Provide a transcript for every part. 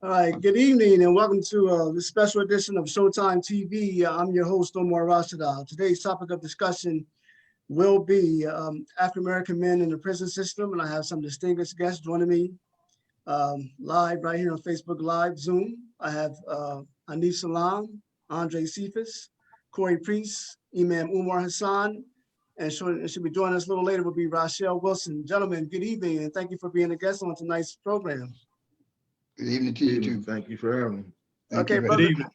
All right, good evening and welcome to this special edition of Showtime TV. I'm your host, Omar Rashada. Today's topic of discussion will be African American men in the prison system, and I have some distinguished guests joining me live right here on Facebook Live, Zoom. I have Haneef Salaam, Cephas, Corie Priest, Imam Umar Hassan, and should be joining us a little later will be Rachelle Wilson. Gentlemen, good evening and thank you for being a guest on tonight's program. Good evening to you too. Thank you for having me. Okay, brother. Good evening.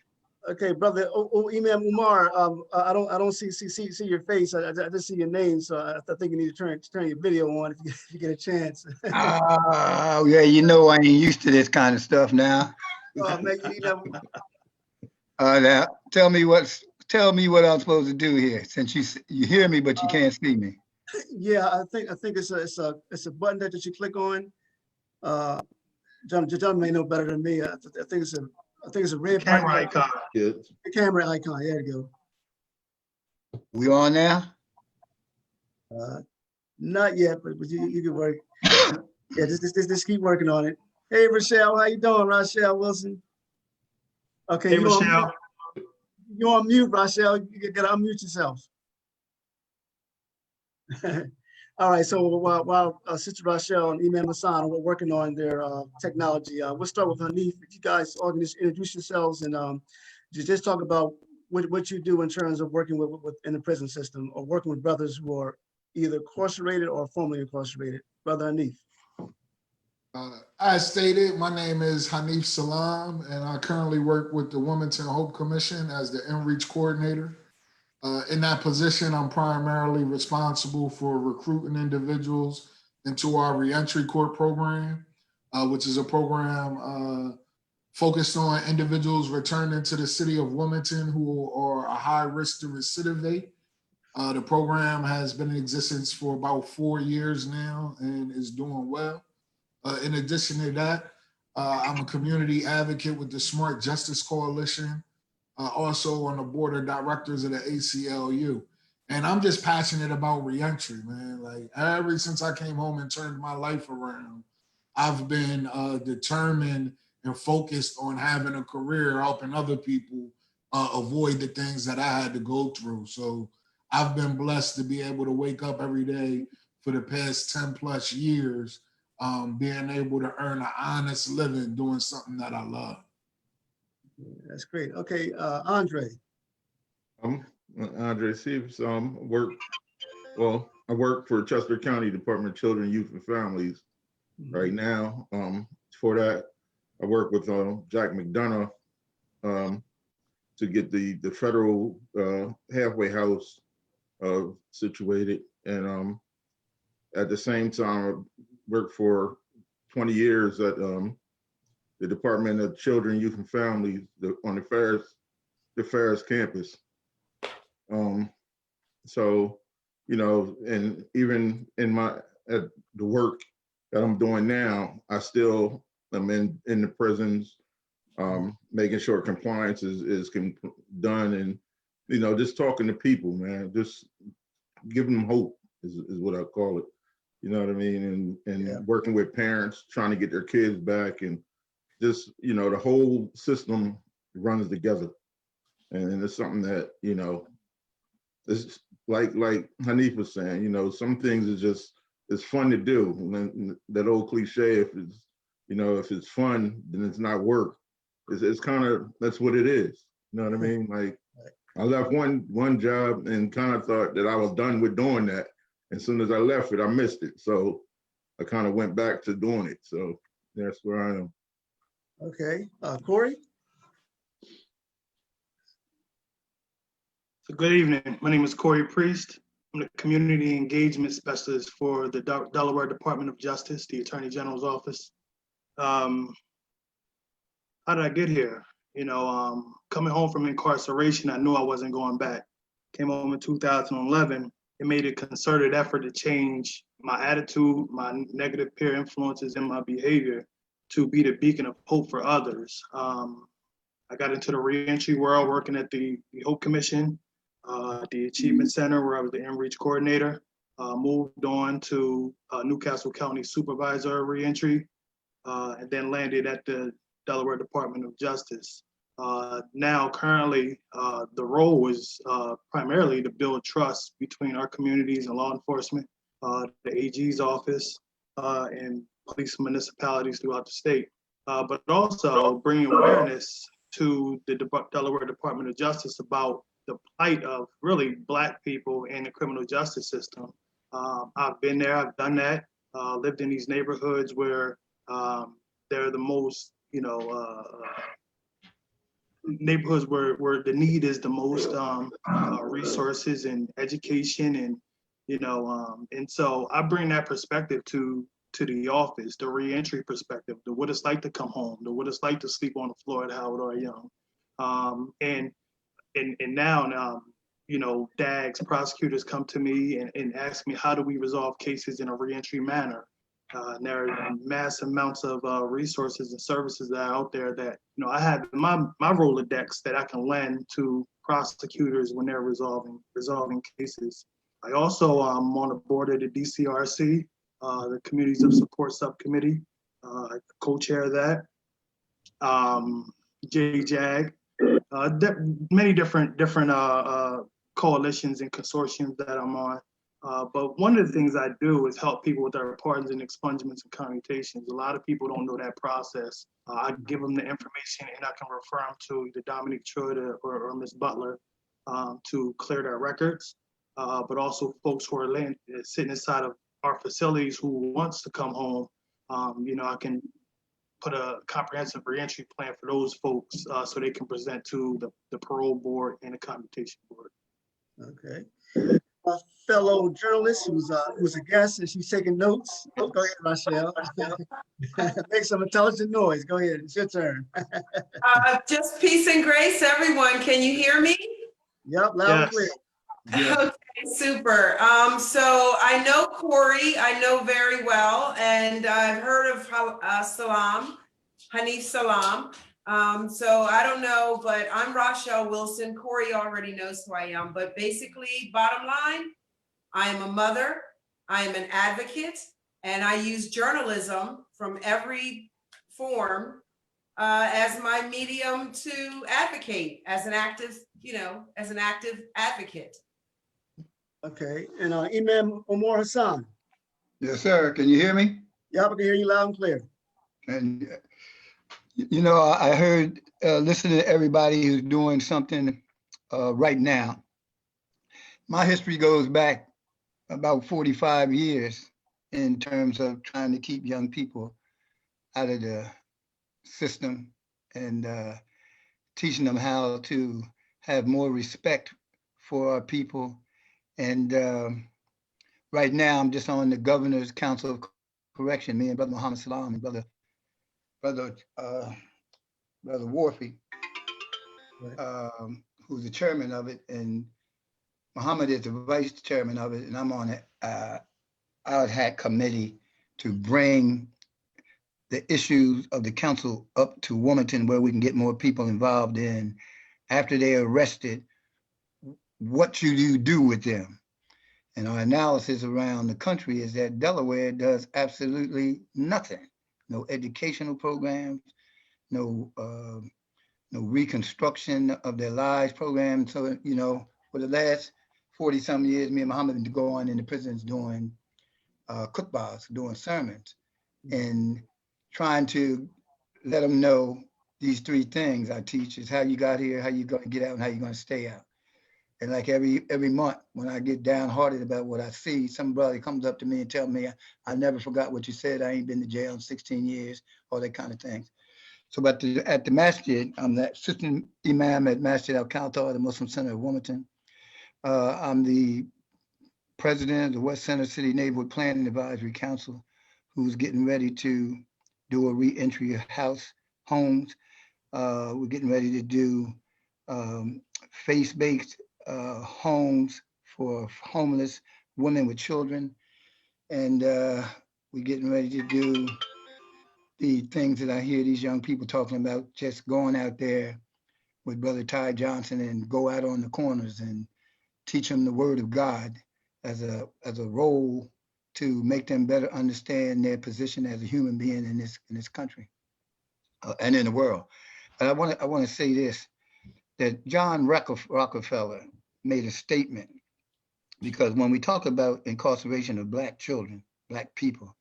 Okay, brother. Imam Umar. I don't see your face. I just see your name, so I think you need to turn your video on if you get a chance. Oh yeah, you know I ain't used to this kind of stuff now. Oh man, you need that. Now tell me what I'm supposed to do here, since you hear me but you can't see me. Yeah, I think it's a button that you click on. Gentlemen may know better than me. I think it's a red camera icon. The camera icon. There you go. We on now? Not yet, but you can work. Yeah, just keep working on it. Hey, Rachelle, how you doing, Rachelle Wilson? Okay, hey, Rachelle. You're on mute, Rachelle. You gotta unmute yourself. All right, so while Sister Rachelle and Imam Hassan are working on their technology, we'll start with Haneef. If you guys all can just introduce yourselves and just talk about what you do in terms of working with in the prison system or working with brothers who are either incarcerated or formerly incarcerated. Brother Haneef. As stated, my name is Haneef Salaam, and I currently work with the Wilmington Hope Commission as the In-Reach Coordinator. In that position, I'm primarily responsible for recruiting individuals into our reentry court program, which is a program focused on individuals returning to the city of Wilmington who are a high risk to recidivate. The program has been in existence for about 4 years now and is doing well. In addition to that, I'm a community advocate with the Smart Justice Coalition, also on the board of directors of the ACLU. And I'm just passionate about reentry, man. Like ever since I came home and turned my life around, I've been determined and focused on having a career helping other people avoid the things that I had to go through. So I've been blessed to be able to wake up every day for the past 10 plus years, being able to earn an honest living doing something that I love. That's great. Okay, Andre. I'm Andre Cephas. I work for Chester County Department of Children, Youth, and Families right now. For that, I work with Jack McDonough to get the federal halfway house situated. And at the same time, I worked for 20 years at the Department of Children, Youth, and Families on the Ferris campus. So, you know, and even in the work that I'm doing now, I still am in the prisons, making sure compliance is done, and you know, just talking to people, man, just giving them hope is what I call it. You know what I mean? And working with parents, trying to get their kids back, and just, you know, the whole system runs together. And it's something that, you know, it's like Haneef was saying, you know, some things is just, it's fun to do. And that old cliche, if it's fun, then it's not work. It's kind of, that's what it is. You know what I mean? Like, I left one job and kind of thought that I was done with doing that. As soon as I left it, I missed it. So I kind of went back to doing it. So that's where I am. Okay, Corie. So good evening. My name is Corie Priest. I'm the Community Engagement Specialist for the Delaware Department of Justice, the Attorney General's office. How did I get here? You know, coming home from incarceration, I knew I wasn't going back. Came home in 2011. It made a concerted effort to change my attitude, my negative peer influences, and my behavior to be the beacon of hope for others. I got into the reentry world working at the Hope Commission, the Achievement Center, where I was the In-Reach Coordinator. Moved on to Newcastle County Supervisor of Reentry, and then landed at the Delaware Department of Justice. Now, currently, the role is primarily to build trust between our communities and law enforcement, the AG's office, and police municipalities throughout the state, but also bringing awareness to the Delaware Department of Justice about the plight of really Black people in the criminal justice system. I've been there, I've done that, lived in these neighborhoods where they're the most, neighborhoods where the need is the most, resources and education, and and so I bring that perspective to the office, the reentry perspective, the what it's like to come home, the what it's like to sleep on the floor at Howard R. Young, and now DAGs, prosecutors come to me and ask me, how do we resolve cases in a reentry manner? And there are mass amounts of resources and services that are out there that I have in my Rolodex that I can lend to prosecutors when they're resolving cases. I also am on the board of the DCRC, the Communities of Support Subcommittee. I co-chair that. JJAG, many different coalitions and consortiums that I'm on. But one of the things I do is help people with their pardons and expungements and commutations. A lot of people don't know that process. I give them the information and I can refer them to either Dominique Troy or Ms. Butler to clear their records. But also folks who are sitting inside of our facilities who wants to come home. I can put a comprehensive reentry plan for those folks so they can present to the parole board and the commutation board. Okay. A fellow journalist who's a guest and she's taking notes. Go ahead, Rachelle. Make some intelligent noise. Go ahead. It's your turn. Just peace and grace, everyone. Can you hear me? Yep, loud and clear. Yes. Okay, super. So I know Corie, I know very well, and I've heard of Haneef Salaam. So I don't know, but I'm Rachelle Wilson. Corie already knows who I am, but basically, bottom line, I am a mother, I am an advocate, and I use journalism from every form as my medium to advocate as an active, advocate. Okay, and Imam Omar Hassan. Yes, sir. Can you hear me? Yep, I can hear you loud and clear. And I heard listening to everybody who's doing something right now. My history goes back about 45 years in terms of trying to keep young people out of the system and teaching them how to have more respect for our people. And right now, I'm just on the Governor's Council of Correction, me and Brother Muhammad Salam and Brother Warfy, who's the chairman of it, and Muhammad is the vice chairman of it, and I'm on it. Our hat committee to bring the issues of the council up to Wilmington, where we can get more people involved in after they're arrested. What should you do with them? And our analysis around the country is that Delaware does absolutely nothing. No educational programs, no reconstruction of their lives program. So, for the last 40-some years, me and Muhammad have been going in the prisons doing khutbahs, doing sermons, and trying to let them know these three things I teach is how you got here, how you're going to get out, and how you're going to stay out. And like every month, when I get downhearted about what I see, somebody comes up to me and tells me, I never forgot what you said. I ain't been to jail in 16 years, all that kind of things. So at the masjid, I'm the assistant imam at Masjid Al-Kawthar, the Muslim Center of Wilmington. I'm the president of the West Center City Neighborhood Planning Advisory Council, who's getting ready to do a re-entry of homes. We're getting ready to do faith-based homes for homeless women with children. And we're getting ready to do the things that I hear these young people talking about, just going out there with Brother Ty Johnson and go out on the corners and teach them the word of God as a role to make them better understand their position as a human being in this country. and in the world. And I want to say this, that John Rockefeller made a statement, because when we talk about incarceration of Black children, Black people,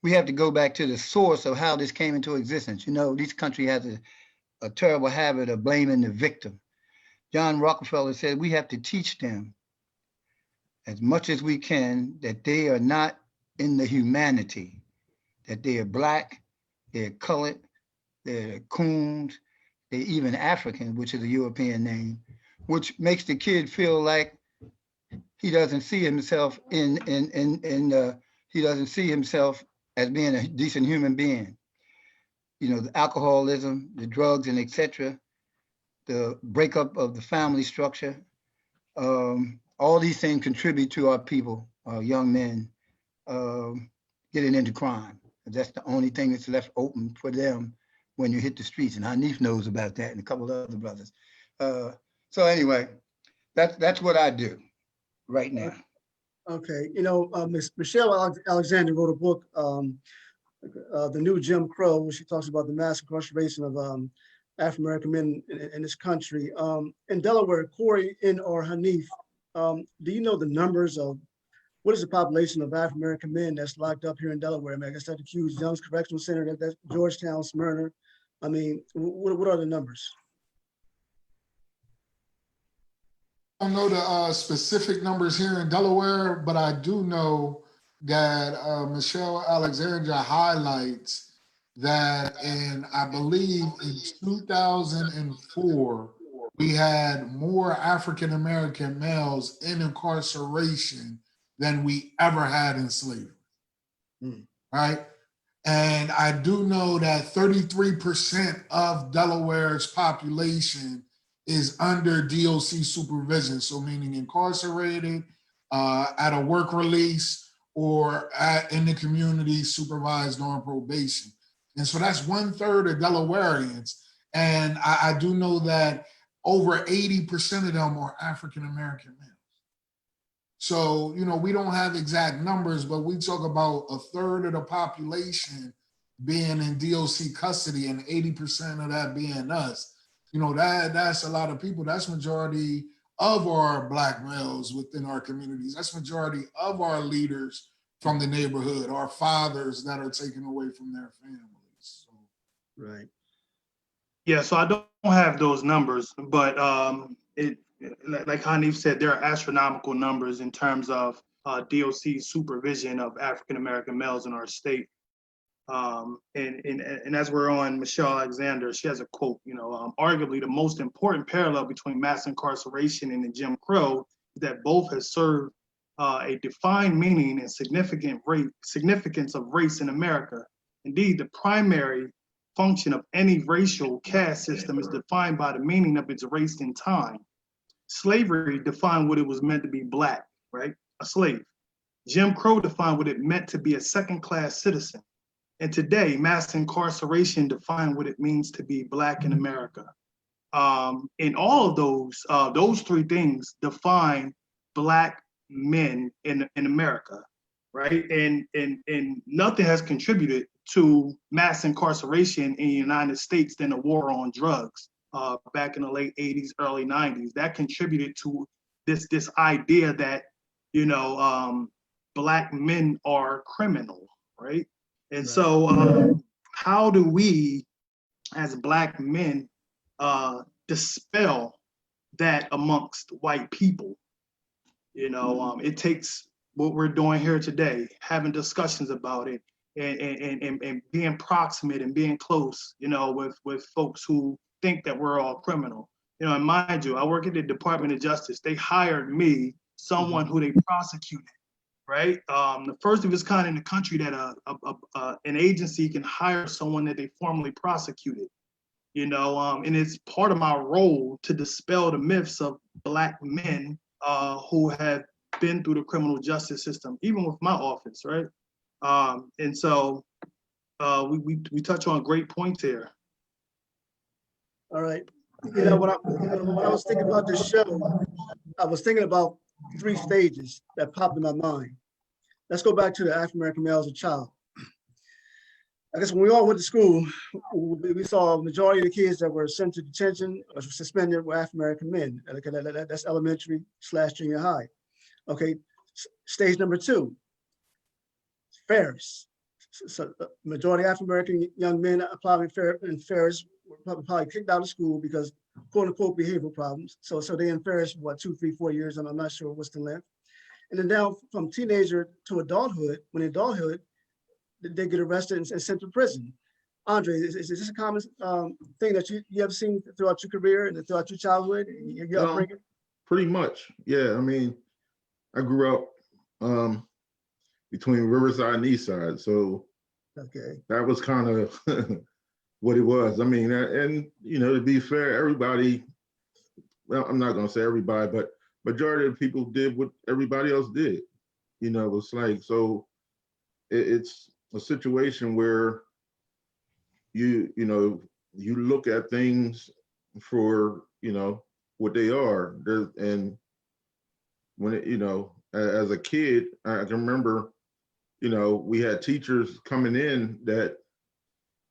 we have to go back to the source of how this came into existence. You know, this country has a terrible habit of blaming the victim. John Rockefeller said we have to teach them as much as we can that they are not in the humanity, that they are Black, they're colored, they're coons, they're even African, which is a European name, which makes the kid feel like he doesn't see himself he doesn't see himself as being a decent human being. You know, the alcoholism, the drugs, and etc., the breakup of the family structure, all these things contribute to our people, our young men, getting into crime. That's the only thing that's left open for them when you hit the streets. And Haneef knows about that, and a couple of other brothers. So anyway, that's what I do right now. Okay, you know, Miss Rachelle Alexander wrote a book, The New Jim Crow, where she talks about the mass incarceration of African American men in this country. In Delaware, Corie or Haneef, do you know the numbers of what is the population of African American men that's locked up here in Delaware? I mean, I guess that's the Hughes Young's Correctional Center, that's Georgetown, Smyrna. I mean, what are the numbers? I don't know the specific numbers here in Delaware, but I do know that Michelle Alexandra highlights that I believe in 2004, we had more African American males in incarceration than we ever had in slavery, right? And I do know that 33% of Delaware's population is under DOC supervision, so meaning incarcerated, at a work release, or in the community supervised on probation. And so that's 1/3 of Delawareans. And I do know that over 80% of them are African American men. So, you know, we don't have exact numbers, but we talk about 1/3 of the population being in DOC custody and 80% of that being us. You know, that's a lot of people. That's majority of our Black males within our communities. That's majority of our leaders from the neighborhood, our fathers that are taken away from their families. So. Right. Yeah, so I don't have those numbers, but like Haneef said, there are astronomical numbers in terms of DOC supervision of African American males in our state. And as we're on Michelle Alexander, she has a quote, you know, arguably the most important parallel between mass incarceration and the Jim Crow is that both have served a defined meaning and significance of race in America. Indeed, the primary function of any racial caste system is defined by the meaning of its race in time. Slavery defined what it was meant to be Black, right? A slave. Jim Crow defined what it meant to be a second-class citizen. And today, mass incarceration defined what it means to be Black in America. And all of those three things define Black men in America, right? And nothing has contributed to mass incarceration in the United States than the war on drugs back in the late 80s, early 90s. That contributed to this idea that, you know, Black men are criminal, right? And so how do we, as Black men, dispel that amongst white people? You know, it takes what we're doing here today, having discussions about it, and being proximate and being close, you know, with folks who think that we're all criminal. You know, and mind you, I work at the Department of Justice. They hired me, someone who they prosecuted. Right, the first of its kind in the country that an agency can hire someone that they formally prosecuted. You know, and it's part of my role to dispel the myths of Black men who have been through the criminal justice system, even with my office, right? And so we touch on great points here. All right. You know, when I was thinking about this show, I was thinking about 3 stages that popped in my mind. Let's go back to the African American male as a child. I guess when we all went to school, we saw a majority of the kids that were sent to detention or suspended were African American men. That's elementary / junior high. Okay, stage number 2, Ferris. So majority of African American young men applying in Ferris were probably kicked out of school because quote unquote behavioral problems. So they in Ferris, what, 2, 3, 4 years, and I'm not sure what's the length. And then down from teenager to adulthood, when in adulthood, they get arrested and sent to prison. Andre, is this a common thing that you have seen throughout your career and throughout your childhood and your upbringing? Pretty much, yeah. I mean, I grew up between Riverside and Eastside, so Okay. that was kind of what it was. I mean, and you know, to be fair, everybody, well, I'm not gonna say everybody, but majority of people did what everybody else did. You know, it's like, so it's a situation where you know, you look at things for, you know, what they are. And when it, you know, as a kid, I can remember, you know, we had teachers coming in that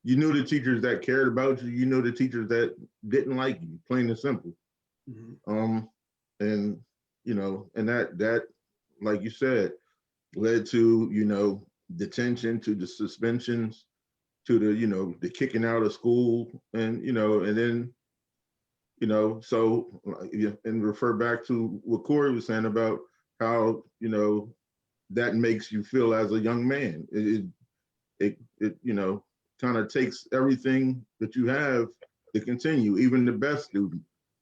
you knew the teachers that cared about you, you know, the teachers that didn't like you, plain and simple. Mm-hmm. And, you know, and that, like you said, led to, you know, detention, to the suspensions, to the, you know, the kicking out of school, and, you know, and then, you know, so, and refer back to what Corie was saying about how, you know, that makes you feel as a young man. It you know, kind of takes everything that you have to continue, even the best student.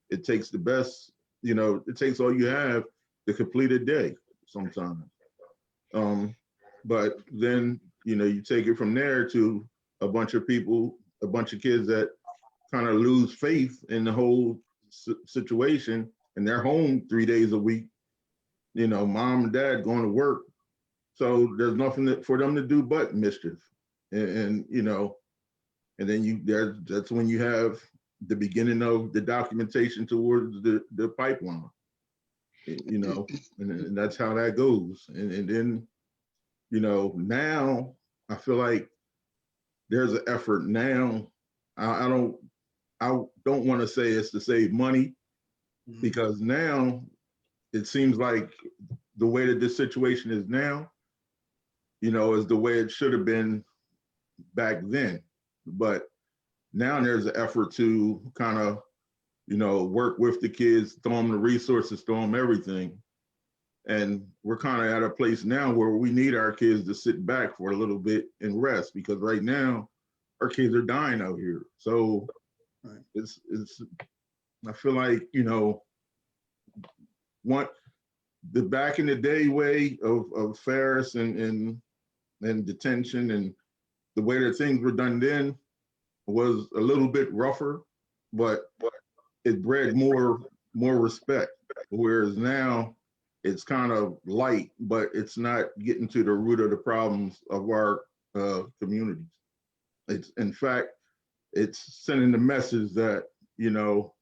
It takes the best, you know, it takes all you have to complete a day sometimes. But then, you know, you take it from there to a bunch of people, a bunch of kids that kind of lose faith in the whole situation, and they're home 3 days a week, you know, mom and dad going to work. So there's nothing for them to do but mischief. And you know, and then that's when you have the beginning of the documentation towards the pipeline, you know, and that's how that goes. And then, you know, now I feel like there's an effort now. I don't want to say it's to save money, because now it seems like the way that this situation is now, you know, is the way it should have been back then. But now there's an effort to kind of, you know, work with the kids, throw them the resources, throw them everything. And we're kind of at a place now where we need our kids to sit back for a little bit and rest, because right now our kids are dying out here. So it's I feel like, you know, the back in the day way of Ferris and detention, and the way that things were done then was a little bit rougher, but it bred more respect. Whereas now it's kind of light, but it's not getting to the root of the problems of our communities. It's, in fact, it's sending the message that, you know,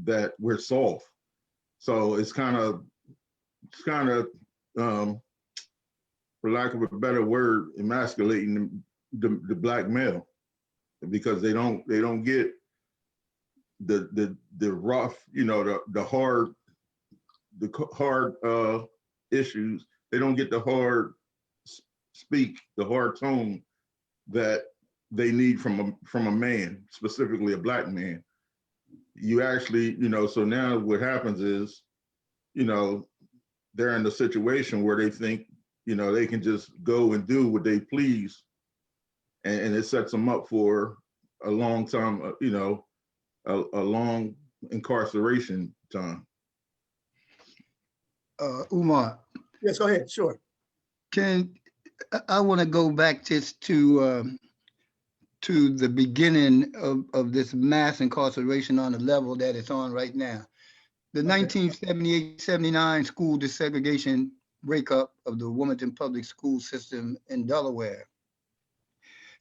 that we're soft. So it's kind of, for lack of a better word, emasculating the Black male, because they don't get the rough, you know, the hard issues. They don't get the hard speak, the hard tone that they need from a man, specifically a Black man. You actually, you know, so now what happens is, you know, they're in a situation where they think, you know, they can just go and do what they please, and it sets them up for a long time, you know, a long incarceration time. Umar. Yes, go ahead. Sure. I want to go back just to the beginning of this mass incarceration on the level that it's on right now. The 1978-79 school desegregation breakup of the Wilmington public school system in Delaware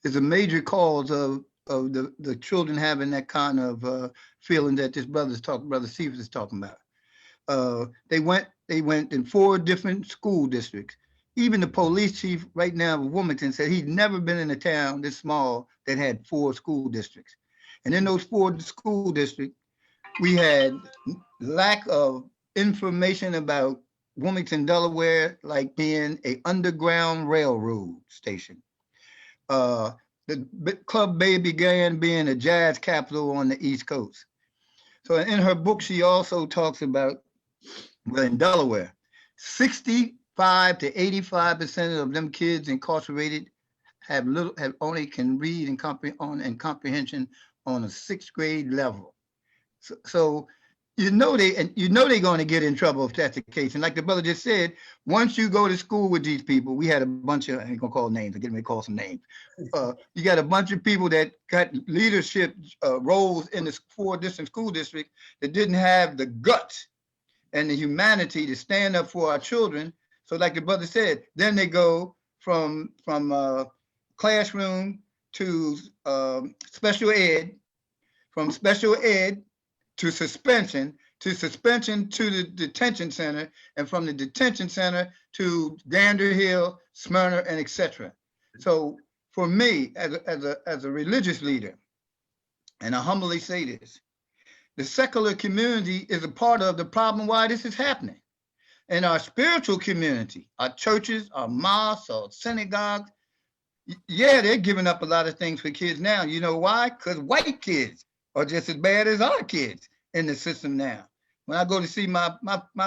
is a major cause of the children having that kind of feeling that this brother Cephas is talking about. They went in 4 different school districts. Even the police chief right now of Wilmington said he'd never been in a town this small that had 4 school districts. And in those 4 school districts, we had lack of information about Wilmington, Delaware, like being an underground railroad station. The Club Bay began being a jazz capital on the East Coast. So in her book, she also talks about, well, in Delaware, 65 to 85% of them kids incarcerated have only can read and comprehension on a 6th grade level. So they're going to get in trouble if that's the case. And like the brother just said, once you go to school with these people, we had a bunch of, I ain't gonna call names, I'm getting ready to call some names. You got a bunch of people that got leadership roles in the 4 different school districts that didn't have the guts and the humanity to stand up for our children. So like the brother said, then they go from classroom to special ed, from special ed to suspension to the detention center, and from the detention center to Gander Hill, Smyrna, and etc. So for me, as a religious leader, and I humbly say this, the secular community is a part of the problem why this is happening. And our spiritual community, our churches, our mosques, our synagogues, yeah, they're giving up a lot of things for kids now. You know why? Because white kids are just as bad as our kids in the system now. When I go to see my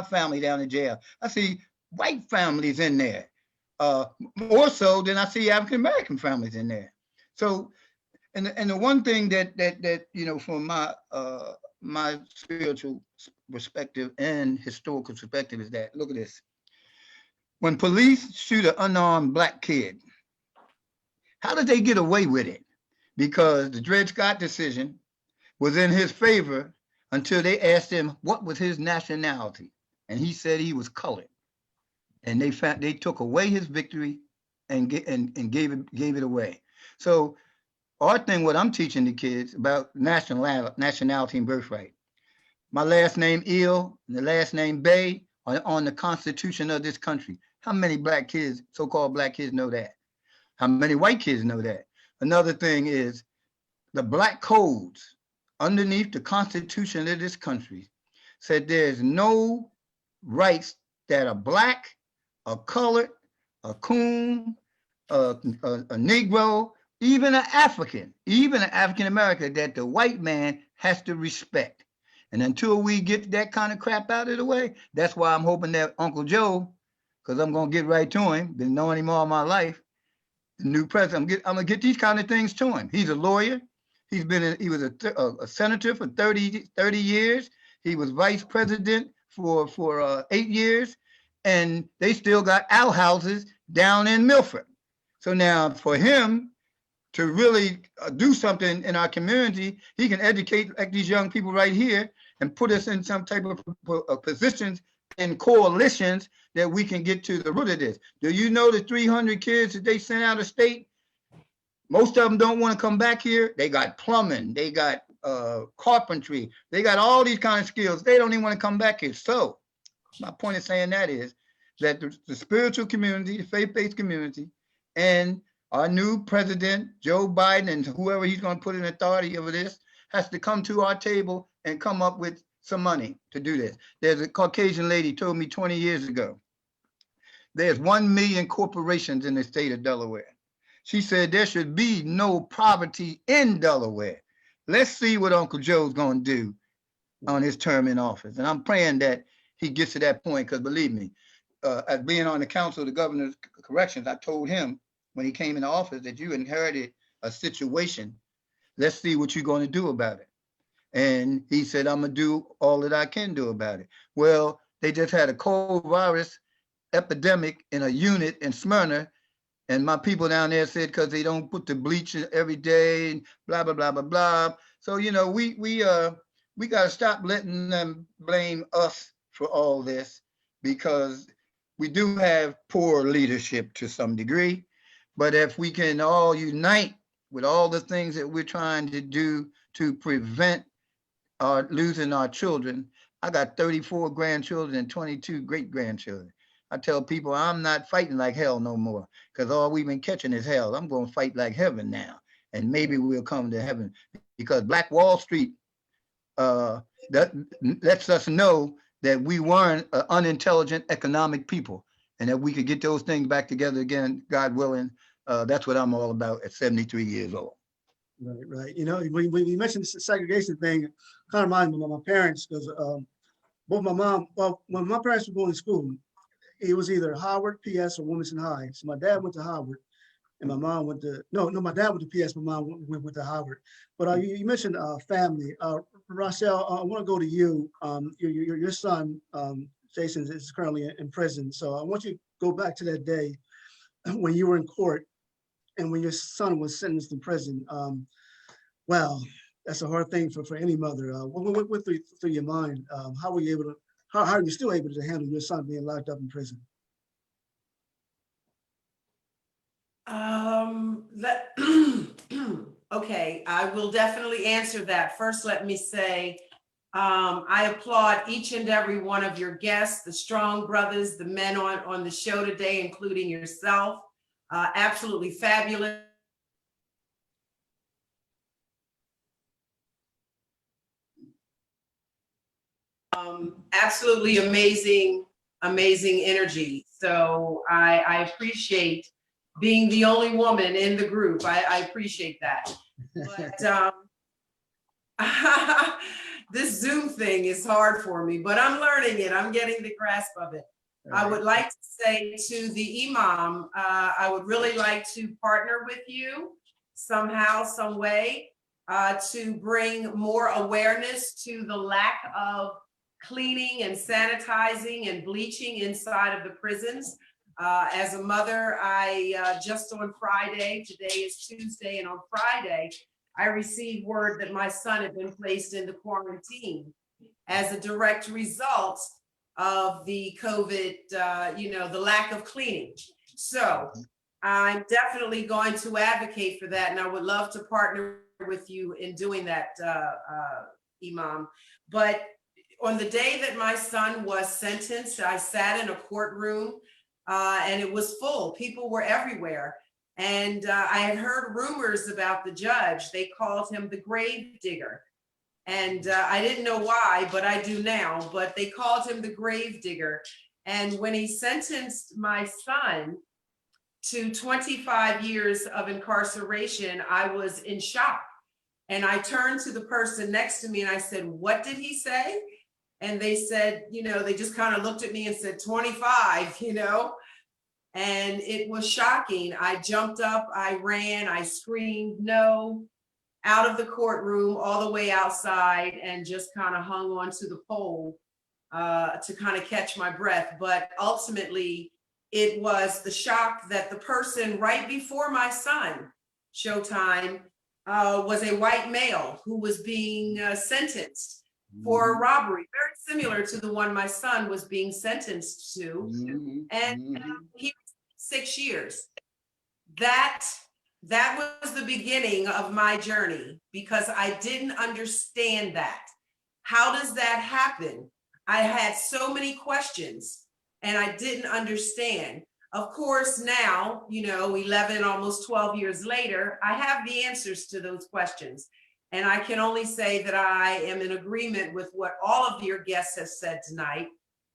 family down in jail, I see white families in there, more so than I see African American families in there. So, and the one thing that you know, from my spiritual perspective and historical perspective is that, look at this. When police shoot an unarmed Black kid, how did they get away with it? Because the Dred Scott decision was in his favor until they asked him what was his nationality. And he said he was colored. And they took away his victory and gave it away. So our thing, what I'm teaching the kids about nationality and birthright. My last name El and the last name Bay are on the Constitution of this country. How many Black kids, so-called Black kids, know that? How many white kids know that? Another thing is the Black codes underneath the Constitution of this country said there's no rights that a Black, a colored, a coon, a Negro, even an African American, that the white man has to respect. And until we get that kind of crap out of the way, that's why I'm hoping that Uncle Joe, because I'm going to get right to him, been knowing him all my life, the new president, I'm going to get these kind of things to him. He's a lawyer. He was a senator for 30 years. He was vice president for 8 years. And they still got outhouses down in Milford. So now for him to really do something in our community, he can educate like these young people right here and put us in some type of positions in coalitions that we can get to the root of this. Do you know the 300 kids that they sent out of state? Most of them don't want to come back here. They got plumbing, they got carpentry, they got all these kind of skills. They don't even want to come back here. So my point of saying that is that the spiritual community, the faith-based community, and our new president, Joe Biden, and whoever he's going to put in authority over this, has to come to our table and come up with some money to do this. There's a Caucasian lady told me 20 years ago, there's 1 million corporations in the state of Delaware. She said there should be no poverty in Delaware. Let's see what Uncle Joe's going to do on his term in office. And I'm praying that he gets to that point, because believe me, as being on the council of the governor's corrections, I told him when he came into office that you inherited a situation. Let's see what you're going to do about it. And he said, I'm going to do all that I can do about it. Well, they just had a cold virus epidemic in a unit in Smyrna. And my people down there said, because they don't put the bleach in every day and blah, blah, blah, blah, blah. So, you know, we got to stop letting them blame us for all this, because we do have poor leadership to some degree. But if we can all unite with all the things that we're trying to do to prevent losing our children. I got 34 grandchildren and 22 great grandchildren. I tell people I'm not fighting like hell no more, because all we've been catching is hell. I'm going to fight like heaven now, and maybe we'll come to heaven, because Black Wall Street that lets us know that we weren't an unintelligent economic people, and that we could get those things back together again, God willing. That's what I'm all about at 73 years old. Right, right. You know, when you mentioned the segregation thing, it kind of reminds me of my parents, because both my mom, well, when my parents were going to school, it was either Howard, PS, or Wilmington High. So my dad went to Howard, and my mom went to, no, my dad went to PS, my mom went to Howard. But you mentioned family. Rachelle, I want to go to you. Your son, Jason, is currently in prison. So I want you to go back to that day when you were in court and when your son was sentenced in prison. Wow, that's a hard thing for any mother. What went through your mind? How were you able to, how are you still able to handle your son being locked up in prison? Okay, I will definitely answer that. First, let me say, I applaud each and every one of your guests, the strong brothers, the men on the show today, including yourself. Absolutely fabulous. Absolutely amazing energy. So I appreciate being the only woman in the group. I appreciate that. But this Zoom thing is hard for me, but I'm learning it. I'm getting the grasp of it. I would like to say to the Imam, I would really like to partner with you somehow, some way, to bring more awareness to the lack of cleaning and sanitizing and bleaching inside of the prisons. As a mother, I just on Friday, today is Tuesday, and on Friday, I received word that my son had been placed into quarantine as a direct result of the COVID, the lack of cleaning. So I'm definitely going to advocate for that, and I would love to partner with you in doing that, Imam. But on the day that my son was sentenced, I sat in a courtroom and it was full. People were everywhere. And I had heard rumors about the judge. They called him the grave digger. And I didn't know why, but I do now. But they called him the grave digger. And when he sentenced my son to 25 years of incarceration, I was in shock. And I turned to the person next to me and I said, "What did he say?" And they said, they just kind of looked at me and said, 25, and it was shocking. I jumped up, I ran, I screamed, no, out of the courtroom, all the way outside, and just kind of hung onto the pole to kind of catch my breath. But ultimately, it was the shock that the person right before my son, Showtime, was a white male who was being sentenced for a robbery, very similar to the one my son was being sentenced to. And he was 6 years. That was the beginning of my journey, because I didn't understand that. How does that happen? I had so many questions and I didn't understand. Of course, now, 11, almost 12 years later, I have the answers to those questions. And I can only say that I am in agreement with what all of your guests have said tonight.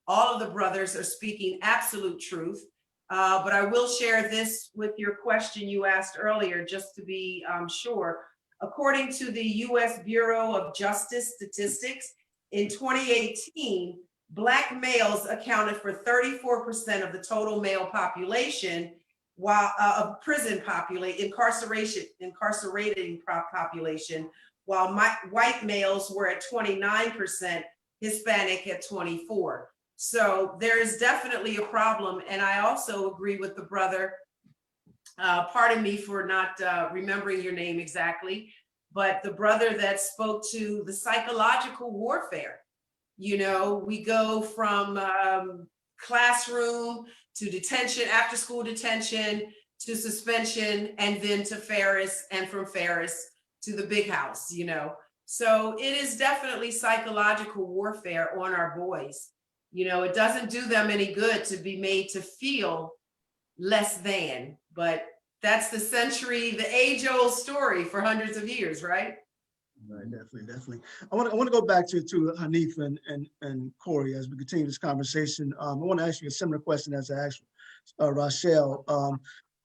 All of the brothers are speaking absolute truth. But I will share this with your question you asked earlier, just to be sure. According to the U.S. Bureau of Justice Statistics, in 2018, Black males accounted for 34% of the total male population, while of prison population, incarcerated population, while white males were at 29%, Hispanic at 24%. So there is definitely a problem. And I also agree with the brother, pardon me for not remembering your name exactly, but the brother that spoke to the psychological warfare. We go from classroom to detention, after school detention, to suspension, and then to Ferris, and from Ferris to the big house, So it is definitely psychological warfare on our boys. You know, it doesn't do them any good to be made to feel less than, but that's the age-old story for hundreds of years, right? Right, definitely. I want to go back to Haneef and Corie as we continue this conversation. I want to ask you a similar question as I asked Rachelle.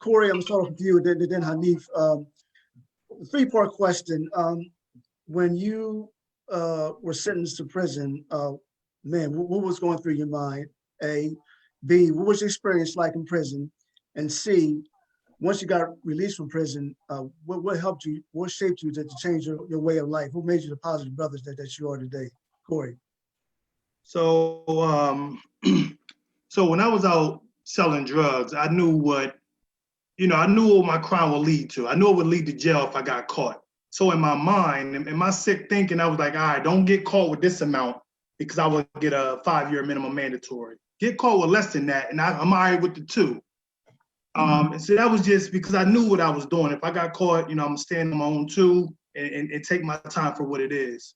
Corie, I'm gonna start off with you, then Haneef. Three-part question. When you were sentenced to prison, man, what was going through your mind? A, B, what was your experience like in prison? And C, once you got released from prison, what helped you, what shaped you to change your way of life? What made you the positive brothers that you are today? Corie. So, so when I was out selling drugs, I knew what my crime would lead to. I knew it would lead to jail if I got caught. So in my mind, in my sick thinking, I was like, all right, don't get caught with this amount because I would get a 5-year minimum mandatory. Get caught with less than that, and I'm all right with the 2. And so that was just because I knew what I was doing. If I got caught, I'm gonna stand on my own 2 and take my time for what it is.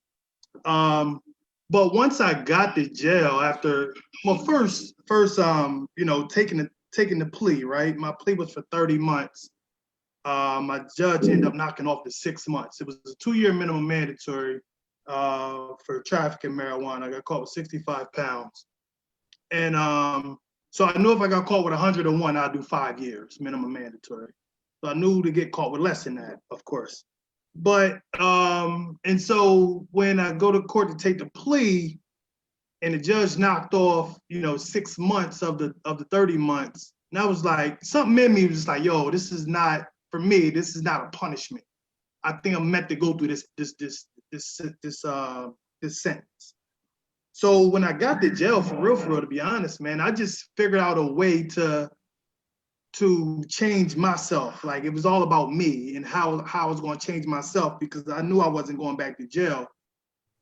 But once I got to jail after, well, first, taking the plea, right? My plea was for 30 months. My judge ended up knocking off the 6 months. It was a 2-year minimum mandatory for trafficking marijuana. I got caught with 65 pounds. And so I knew if I got caught with 101, I'd do 5 years minimum mandatory. So I knew to get caught with less than that, of course. But and so when I go to court to take the plea, and the judge knocked off, 6 months of the 30 months, and I was like, something in me was just like, yo, this is not for me. This is not a punishment. I think I'm meant to go through this sentence. So when I got to jail, for real, to be honest, man, I just figured out a way to change myself. Like, it was all about me and how I was going to change myself, because I knew I wasn't going back to jail.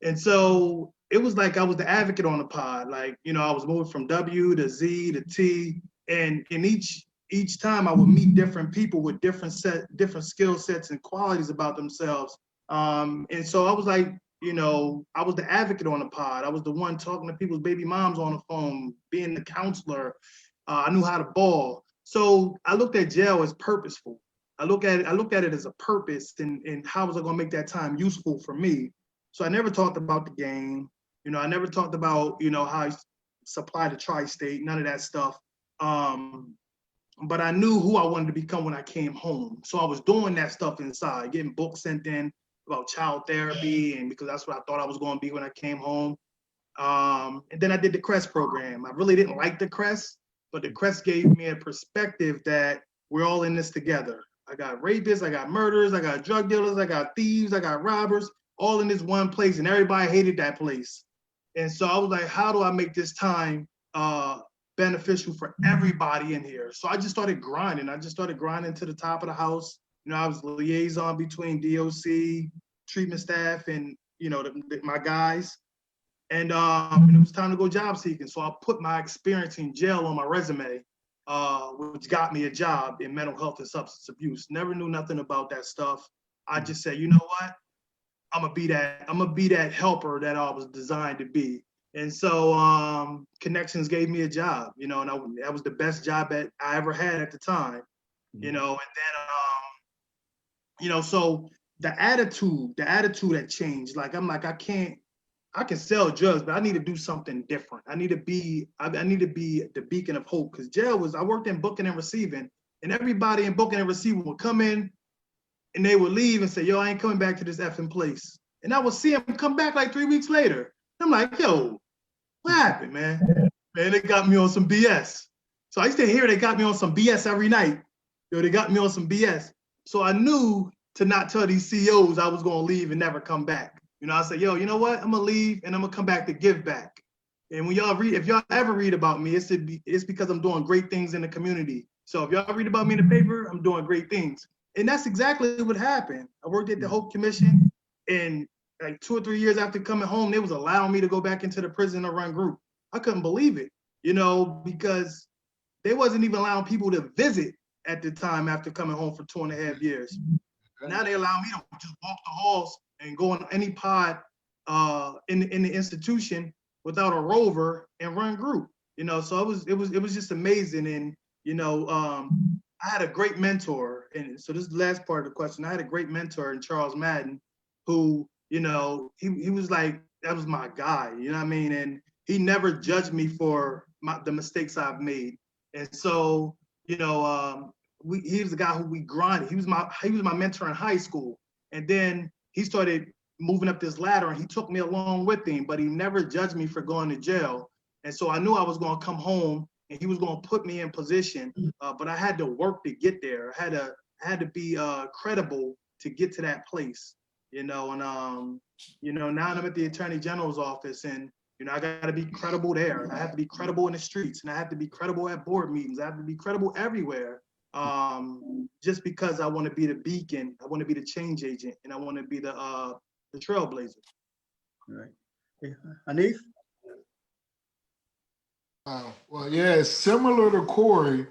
And so it was like I was the advocate on the pod. Like, I was moving from W to Z to T, and in each time I would meet different people with different skill sets and qualities about themselves. And so I was like, I was the advocate on the pod. I was the one talking to people's baby moms on the phone, being the counselor. I knew how to ball. So I looked at jail as purposeful. I looked at it as a purpose, and how was I going to make that time useful for me? So I never talked about the game. I never talked about, how I supplied the tri-state, none of that stuff. But I knew who I wanted to become when I came home. So I was doing that stuff inside, getting books sent in about child therapy, and because that's what I thought I was going to be when I came home. And then I did the CREST program. I really didn't like the CREST, but the CREST gave me a perspective that we're all in this together. I got rapists, I got murderers, I got drug dealers, I got thieves, I got robbers, all in this one place, and everybody hated that place. And so I was like, how do I make this time beneficial for everybody in here? So I just started grinding. I just started grinding to the top of the house. I was the liaison between DOC, treatment staff, and my guys. And it was time to go job seeking. So I put my experience in jail on my resume, which got me a job in mental health and substance abuse. Never knew nothing about that stuff. I just said, you know what? I'm gonna be that helper that I was designed to be. And so connections gave me a job, and that was the best job that I ever had at the time, and then so the attitude had changed. Like, I'm like, I can sell drugs, but I need to do something different. I need to be the beacon of hope, because I worked in booking and receiving, and everybody in booking and receiving would come in and they would leave and say, yo, I ain't coming back to this effing place. And I would see them come back like 3 weeks later. I'm like, yo, what happened, man? Man, they got me on some BS. So I used to hear they got me on some BS every night. Yo, they got me on some BS. So I knew to not tell these CEOs I was gonna leave and never come back. I said, yo, you know what? I'm gonna leave and I'm gonna come back to give back. And when if y'all ever read about me, it's because I'm doing great things in the community. So if y'all read about me in the paper, I'm doing great things. And that's exactly what happened. I worked at the Hope Commission, and like 2 or 3 years after coming home, they was allowing me to go back into the prison to run group. I couldn't believe it, because they wasn't even allowing people to visit at the time after coming home for 2.5 years. Now they allow me to just walk the halls and go on any pod in the institution without a rover and run group, you know, so it was just amazing. And, you know, I had a great mentor. And so this is the last part of the question. I had a great mentor in Charles Madden, who, you know, he was like, that was my guy, you know what I mean? And he never judged me for the mistakes I've made. And so, you know, he was the guy who we grinded. He was my mentor in high school. And then he started moving up this ladder, and he took me along with him, but he never judged me for going to jail. And so I knew I was going to come home and he was going to put me in position, but I had to work to get there. I had to be credible to get to that place, you know. And you know, now I'm at the Attorney General's office, and you know, I got to be credible there. I have to be credible in the streets, and I have to be credible at board meetings. I have to be credible everywhere, just because I want to be the beacon, I want to be the change agent, and I want to be the trailblazer. All right. Okay. Haneef? Well, yeah, similar to Corie.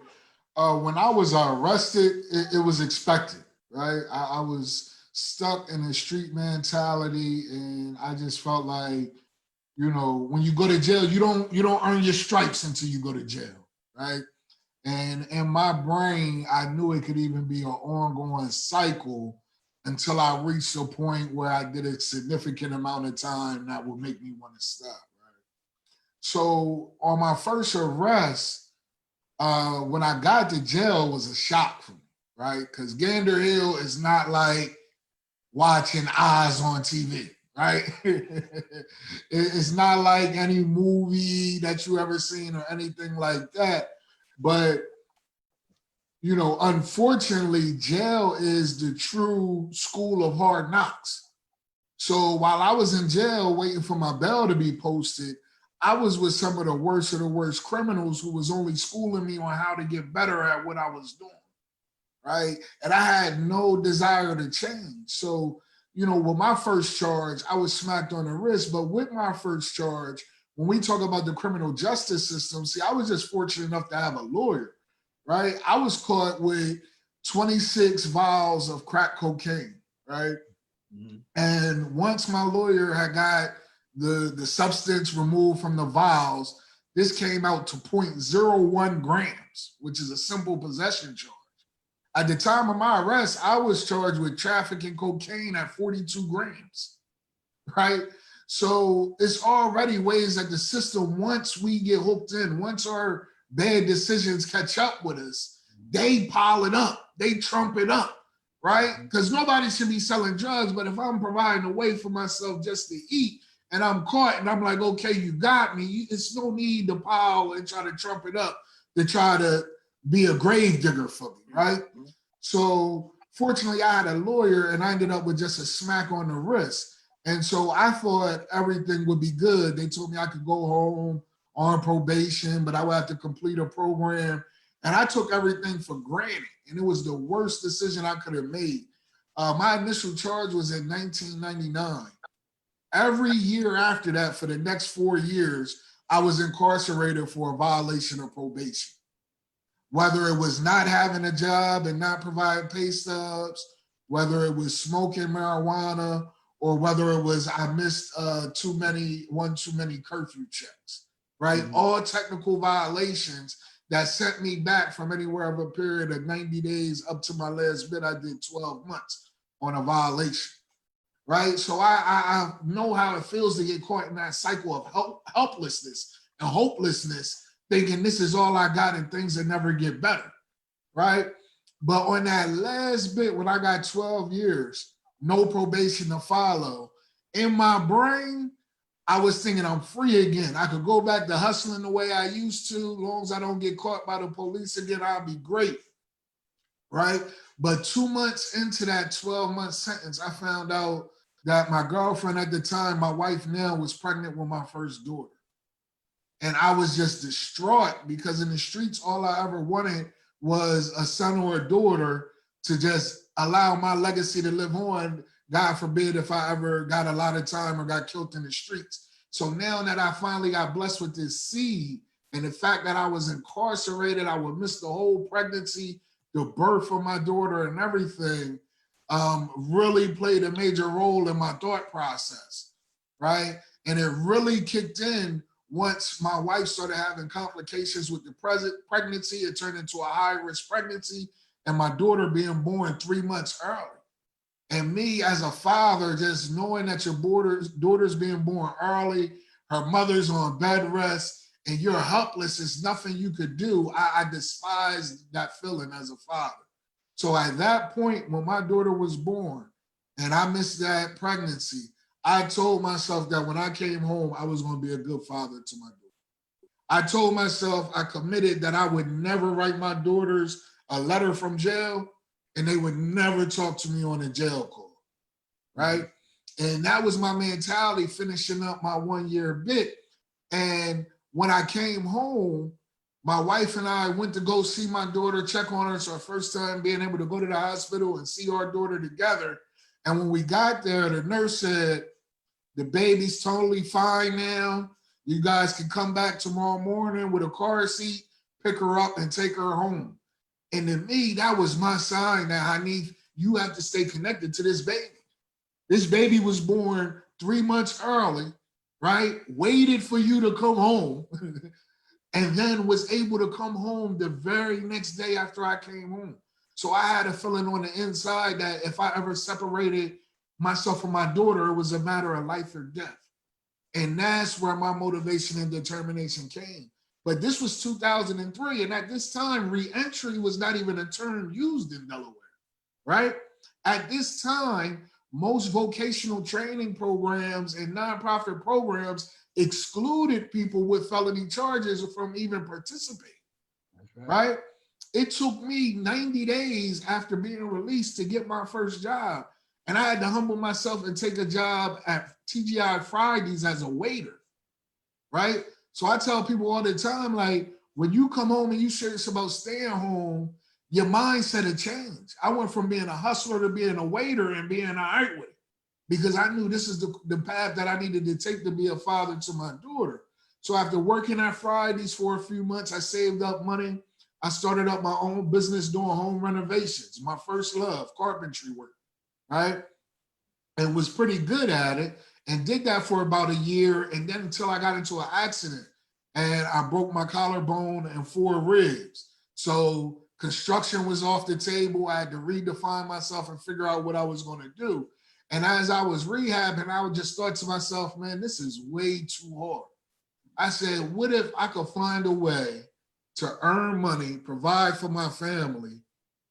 When I was arrested, it was expected, right? I was stuck in a street mentality, and I just felt like, you know, when you go to jail, you don't earn your stripes until you go to jail, right? And in my brain, I knew it could even be an ongoing cycle until I reached a point where I did a significant amount of time that would make me want to stop, right? So on my first arrest, when I got to jail, it was a shock for me, right? Because Gander Hill is not like watching Eyes on TV, right? It's not like any movie that you ever seen or anything like that. But, you know, unfortunately, jail is the true school of hard knocks. So while I was in jail waiting for my bail to be posted, I was with some of the worst criminals who was only schooling me on how to get better at what I was doing, right? And I had no desire to change. So, you know, with my first charge, I was smacked on the wrist. But with my first charge, when we talk about the criminal justice system, see, I was just fortunate enough to have a lawyer, right? I was caught with 26 vials of crack cocaine, right? Mm-hmm. And once my lawyer had got the substance removed from the vials, this came out to 0.01 grams, which is a simple possession charge. At the time of my arrest, I was charged with trafficking cocaine at 42 grams, right? So it's already ways that the system, once we get hooked in, once our bad decisions catch up with us, they pile it up, they trump it up, right? Because nobody should be selling drugs, but if I'm providing a way for myself just to eat, and I'm caught and I'm like, okay, you got me, it's no need to pile and try to trump it up to try to be a grave digger for me, right? So fortunately, I had a lawyer and I ended up with just a smack on the wrist. And so I thought everything would be good. They told me I could go home on probation, but I would have to complete a program. And I took everything for granted. And it was the worst decision I could have made. My initial charge was in 1999. Every year after that, for the next 4 years, I was incarcerated for a violation of probation. Whether it was not having a job and not providing pay stubs, whether it was smoking marijuana, or whether it was I missed one too many curfew checks, right? Mm-hmm. All technical violations that sent me back from anywhere of a period of 90 days up to my last bit, I did 12 months on a violation. Right, so I know how it feels to get caught in that cycle of helplessness and hopelessness, thinking this is all I got and things will never get better, right? But on that last bit, when I got 12 years, no probation to follow, in my brain, I was thinking I'm free again. I could go back to hustling the way I used to. As long as I don't get caught by the police again, I'll be great, right? But 2 months into that 12-month sentence, I found out that my girlfriend at the time, my wife now, was pregnant with my first daughter. And I was just distraught because in the streets, all I ever wanted was a son or a daughter to just allow my legacy to live on. God forbid if I ever got a lot of time or got killed in the streets. So now that I finally got blessed with this seed and the fact that I was incarcerated, I would miss the whole pregnancy, the birth of my daughter and everything, really played a major role in my thought process, right? And it really kicked in once my wife started having complications with the pregnancy. It turned into a high-risk pregnancy, and my daughter being born 3 months early. And me as a father, just knowing that your daughter's being born early, her mother's on bed rest, and you're helpless, there's nothing you could do. I despised that feeling as a father. So at that point, when my daughter was born and I missed that pregnancy, I told myself that when I came home, I was going to be a good father to my daughter. I told myself, I committed that I would never write my daughters a letter from jail, and they would never talk to me on a jail call, right? And that was my mentality finishing up my 1 year bit. And when I came home, my wife and I went to go see my daughter, check on her. It's our first time being able to go to the hospital and see our daughter together. And when we got there, the nurse said, the baby's totally fine now. You guys can come back tomorrow morning with a car seat, pick her up and take her home. And to me, that was my sign that, Haneef, you have to stay connected to this baby. This baby was born 3 months early, right? Waited for you to come home and then was able to come home the very next day after I came home. So I had a feeling on the inside that if I ever separated myself from my daughter, it was a matter of life or death. And that's where my motivation and determination came. But this was 2003, and at this time, re-entry was not even a term used in Delaware, right? At this time, most vocational training programs and nonprofit programs excluded people with felony charges from even participating, right? It took me 90 days after being released to get my first job. And I had to humble myself and take a job at TGI Fridays as a waiter, right? So I tell people all the time, like, when you come home and you serious about staying home, your mindset will change. I went from being a hustler to being a waiter and being all right with it, because I knew this is the path that I needed to take to be a father to my daughter. So after working at Fridays for a few months, I saved up money. I started up my own business doing home renovations, my first love, carpentry work, right? And was pretty good at it, and did that for about a year. And then until I got into an accident and I broke my collarbone and 4 ribs. So construction was off the table. I had to redefine myself and figure out what I was going to do. And as I was rehabbing, I would just thought to myself, man, this is way too hard. I said, what if I could find a way to earn money, provide for my family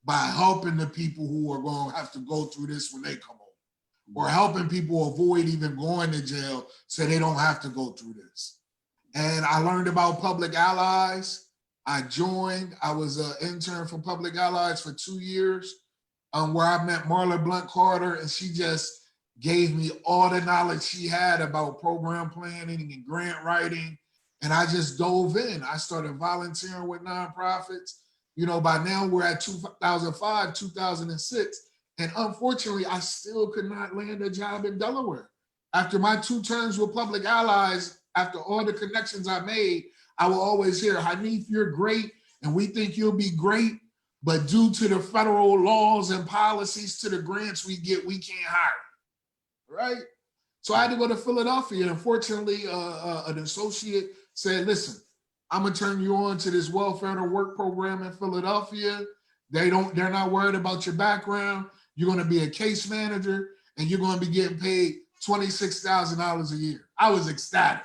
by helping the people who are going to have to go through this when they come home, or helping people avoid even going to jail so they don't have to go through this. And I learned about Public Allies. I joined. I was an intern for Public Allies for 2 years, where I met Marla Blunt Carter, and she just gave me all the knowledge she had about program planning and grant writing. And I just dove in. I started volunteering with nonprofits. You know, by now we're at 2005, 2006. And unfortunately, I still could not land a job in Delaware. After my 2 terms with Public Allies, after all the connections I made, I will always hear, Haneef, you're great, and we think you'll be great, but due to the federal laws and policies to the grants we get, we can't hire, right? So I had to go to Philadelphia, and unfortunately, an associate said, listen, I'm gonna turn you on to this welfare to work program in Philadelphia. They're not worried about your background. You're gonna be a case manager, and you're gonna be getting paid $26,000 a year. I was ecstatic.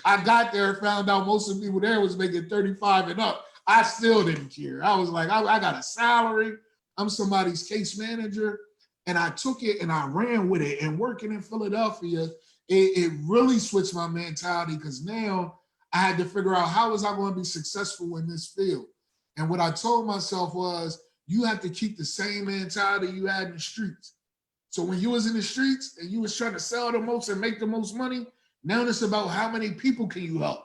I got there and found out most of the people there was making 35 and up. I still didn't care. I was like, I got a salary. I'm somebody's case manager. And I took it and I ran with it. And working in Philadelphia, it really switched my mentality, because now I had to figure out, how was I going to be successful in this field? And what I told myself was, you have to keep the same mentality you had in the streets. So when you was in the streets and you was trying to sell the most and make the most money, now it's about how many people can you help.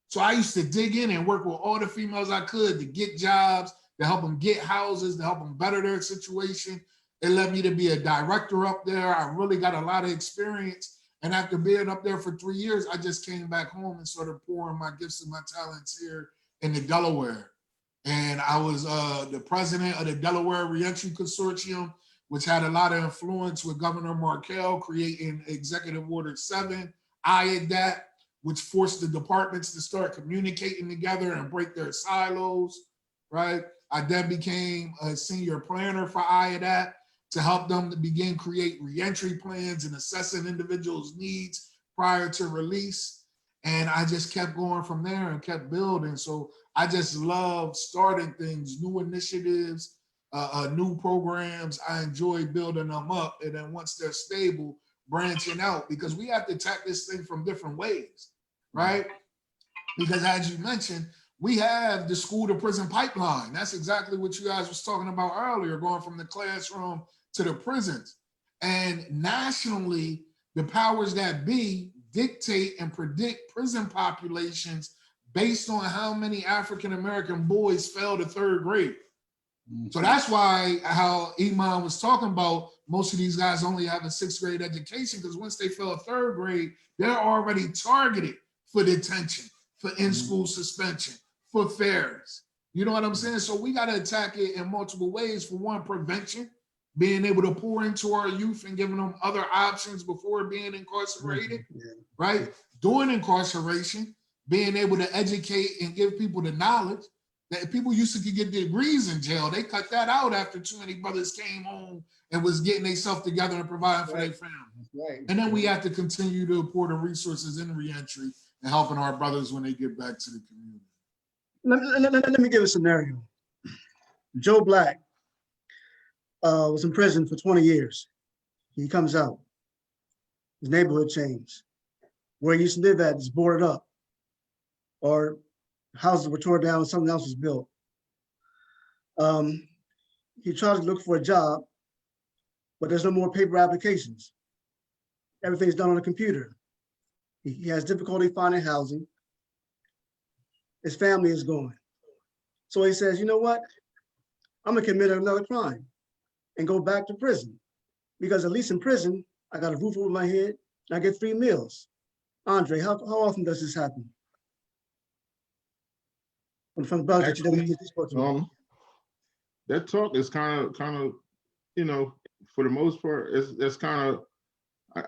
So I used to dig in and work with all the females I could to get jobs, to help them get houses, to help them better their situation. It led me to be a director up there. I really got a lot of experience. And after being up there for 3 years, I just came back home and started pouring my gifts and my talents here in the Delaware. And I was the president of the Delaware Reentry Consortium, which had a lot of influence with Governor Markell creating Executive Order 7, IADAT, which forced the departments to start communicating together and break their silos, right? I then became a senior planner for IADAT to help them to begin create reentry plans and assessing individuals' needs prior to release. And I just kept going from there and kept building. So I just love starting things, new initiatives, new programs. I enjoy building them up. And then once they're stable, branching out, because we have to attack this thing from different ways, right? Because as you mentioned, we have the school to prison pipeline. That's exactly what you guys was talking about earlier, going from the classroom to the prisons. And nationally, the powers that be dictate and predict prison populations based on how many African American boys fell to 3rd grade. So that's why how Iman was talking about most of these guys only have a 6th grade education, because once they fail 3rd grade, they're already targeted for detention, for in-school suspension, for fares. You know what I'm saying? So we got to attack it in multiple ways. For one, prevention, being able to pour into our youth and giving them other options before being incarcerated, right? During incarceration, being able to educate and give people the knowledge that people used to get degrees in jail. They cut that out after too many brothers came home and was getting themselves together and providing for their families. Right. And then we have to continue to pour the resources in reentry and helping our brothers when they get back to the community. Let me give a scenario. Joe Black was in prison for 20 years. He comes out. His neighborhood changed. Where he used to live at is boarded up, or houses were torn down and something else was built. He tries to look for a job, but there's no more paper applications. Everything's done on a computer. He has difficulty finding housing. His family is gone. So he says, you know what? I'm gonna commit another crime and go back to prison, because at least in prison, I got a roof over my head and I get 3 meals. Andre, how often does this happen? From the brothers Actually, that you spoke to. That talk is kind of, you know, for the most part, it's kind of,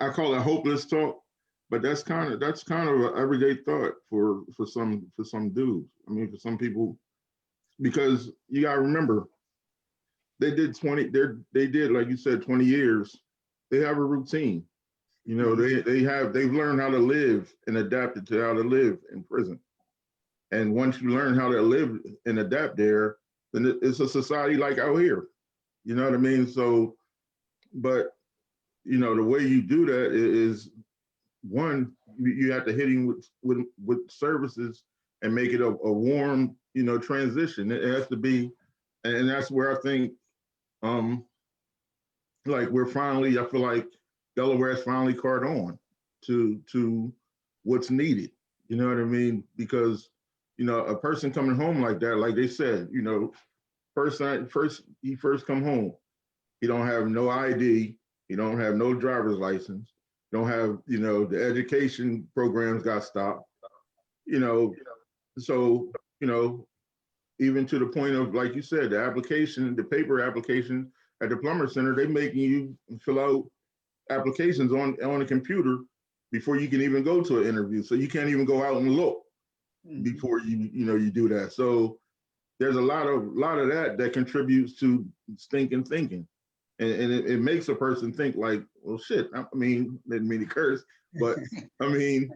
I call it hopeless talk, but that's kind of an everyday thought for some dudes. I mean, for some people, because you gotta remember, they did like you said 20 years. They have a routine. You know, they've learned how to live and adapted to how to live in prison. And once you learn how to live and adapt there, then it's a society like out here. You know what I mean? So, but, you know, the way you do that is, one, you have to hit him with services and make it a warm, you know, transition. It has to be, and that's where I think, like I feel like Delaware's finally caught on to what's needed. You know what I mean? Because, you know, a person coming home like that, like they said, you know, he first come home, he don't have no ID, he don't have no driver's license, don't have, you know, the education programs got stopped, you know, so, you know, even to the point of, like you said, the paper application at the Plumber Center, they making you fill out applications on a computer before you can even go to an interview. So you can't even go out and look before you do that. So there's a lot of that contributes to stinking thinking. And it makes a person think like, well, shit, I mean, didn't mean to curse, but I mean,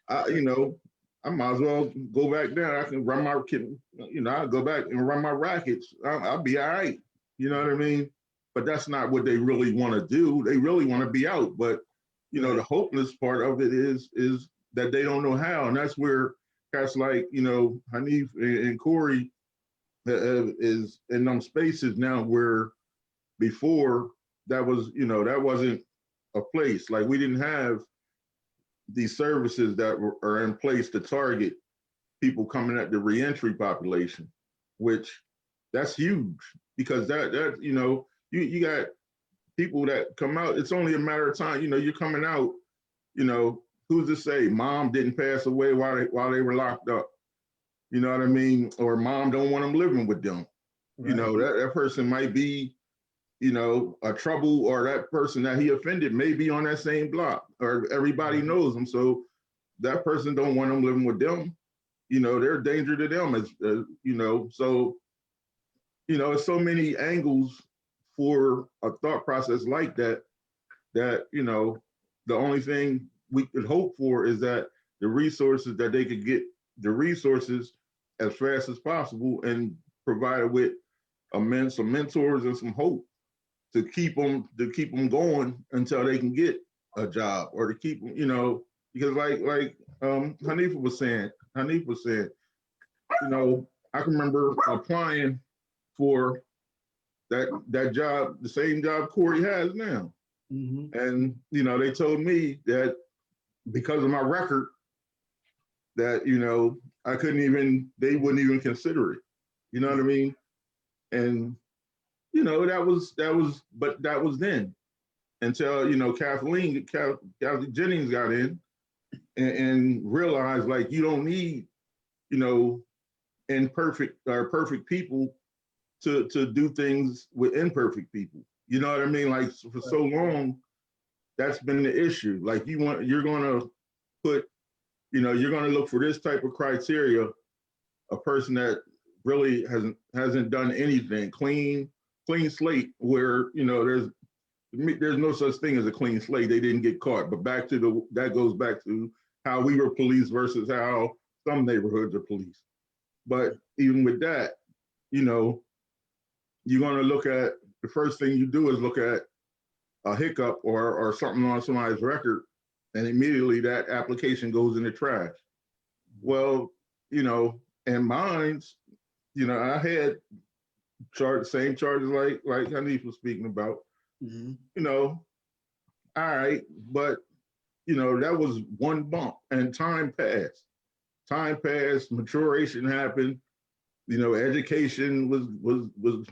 I might as well go back there. I can run my kid, I'll go back and run my rackets. I'll be all right. You know what I mean? But that's not what they really want to do. They really want to be out. But, you know, the hopeless part of it is that they don't know how. And that's where cats like, Haneef and Corie is in them spaces now where before that wasn't a place. Like, we didn't have these services that are in place to target people coming at the reentry population, which that's huge, because that you got people that come out, it's only a matter of time, you're coming out, who's to say mom didn't pass away while they were locked up, you know what I mean? Or mom don't want them living with them. Right. That person might be you know, a trouble or that person that he offended may be on that same block, or everybody knows them. So that person don't want them living with them. You know, they're a danger to them, as you know. So, you know, it's so many angles for a thought process like that, that, you know, the only thing we could hope for is that the resources that they could get the resources as fast as possible, and provided with some mentors and some hope to keep them going until they can get a job, or to keep them, you know, because like Haneef was saying, you know, I can remember applying for that job, the same job Corie has now. And, you know, they told me that because of my record, that, you know, they wouldn't even consider it. You know what I mean? And, you know, that was then, until, you know, Kathy Jennings got in and realized, like, you don't need, you know, perfect people to do things with imperfect people. You know what I mean? Like, for so long, that's been the issue. Like, you're gonna put, you know, you're gonna look for this type of criteria, a person that really hasn't done anything, clean slate, where, you know, there's no such thing as a clean slate. They didn't get caught. But that goes back to how we were policed versus how some neighborhoods are policed. But even with that, you know, you're gonna look at, the first thing you do is look at a hiccup or something on somebody's record, and immediately that application goes in the trash. Well, you know, in mine's, you know, I had same charges like Haneef was speaking about. You know, all right, but, you know, that was one bump, and time passed, maturation happened, you know, education was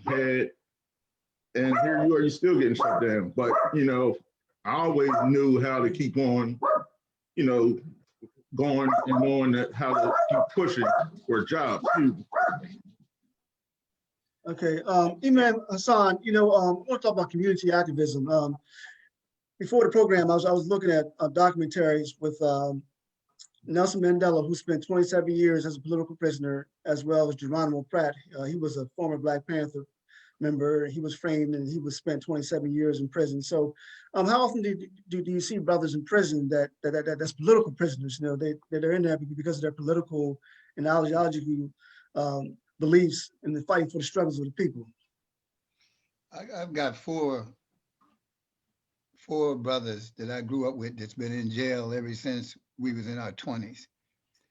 had, and here you are, you're still getting shut down. But, you know, I always knew how to keep on, you know, going and going, how to keep pushing for jobs. Okay, Umar Hassan, you know, I want to talk about community activism. Before the program, I was looking at documentaries with Nelson Mandela, who spent 27 years as a political prisoner, as well as Geronimo Pratt. He was a former Black Panther member. He was framed and he was spent 27 years in prison. So how often do you see brothers in prison that's political prisoners? You know, they're in there because of their political and ideological beliefs and the fighting for the struggles of the people? I've got four brothers that I grew up with that's been in jail ever since we was in our 20s.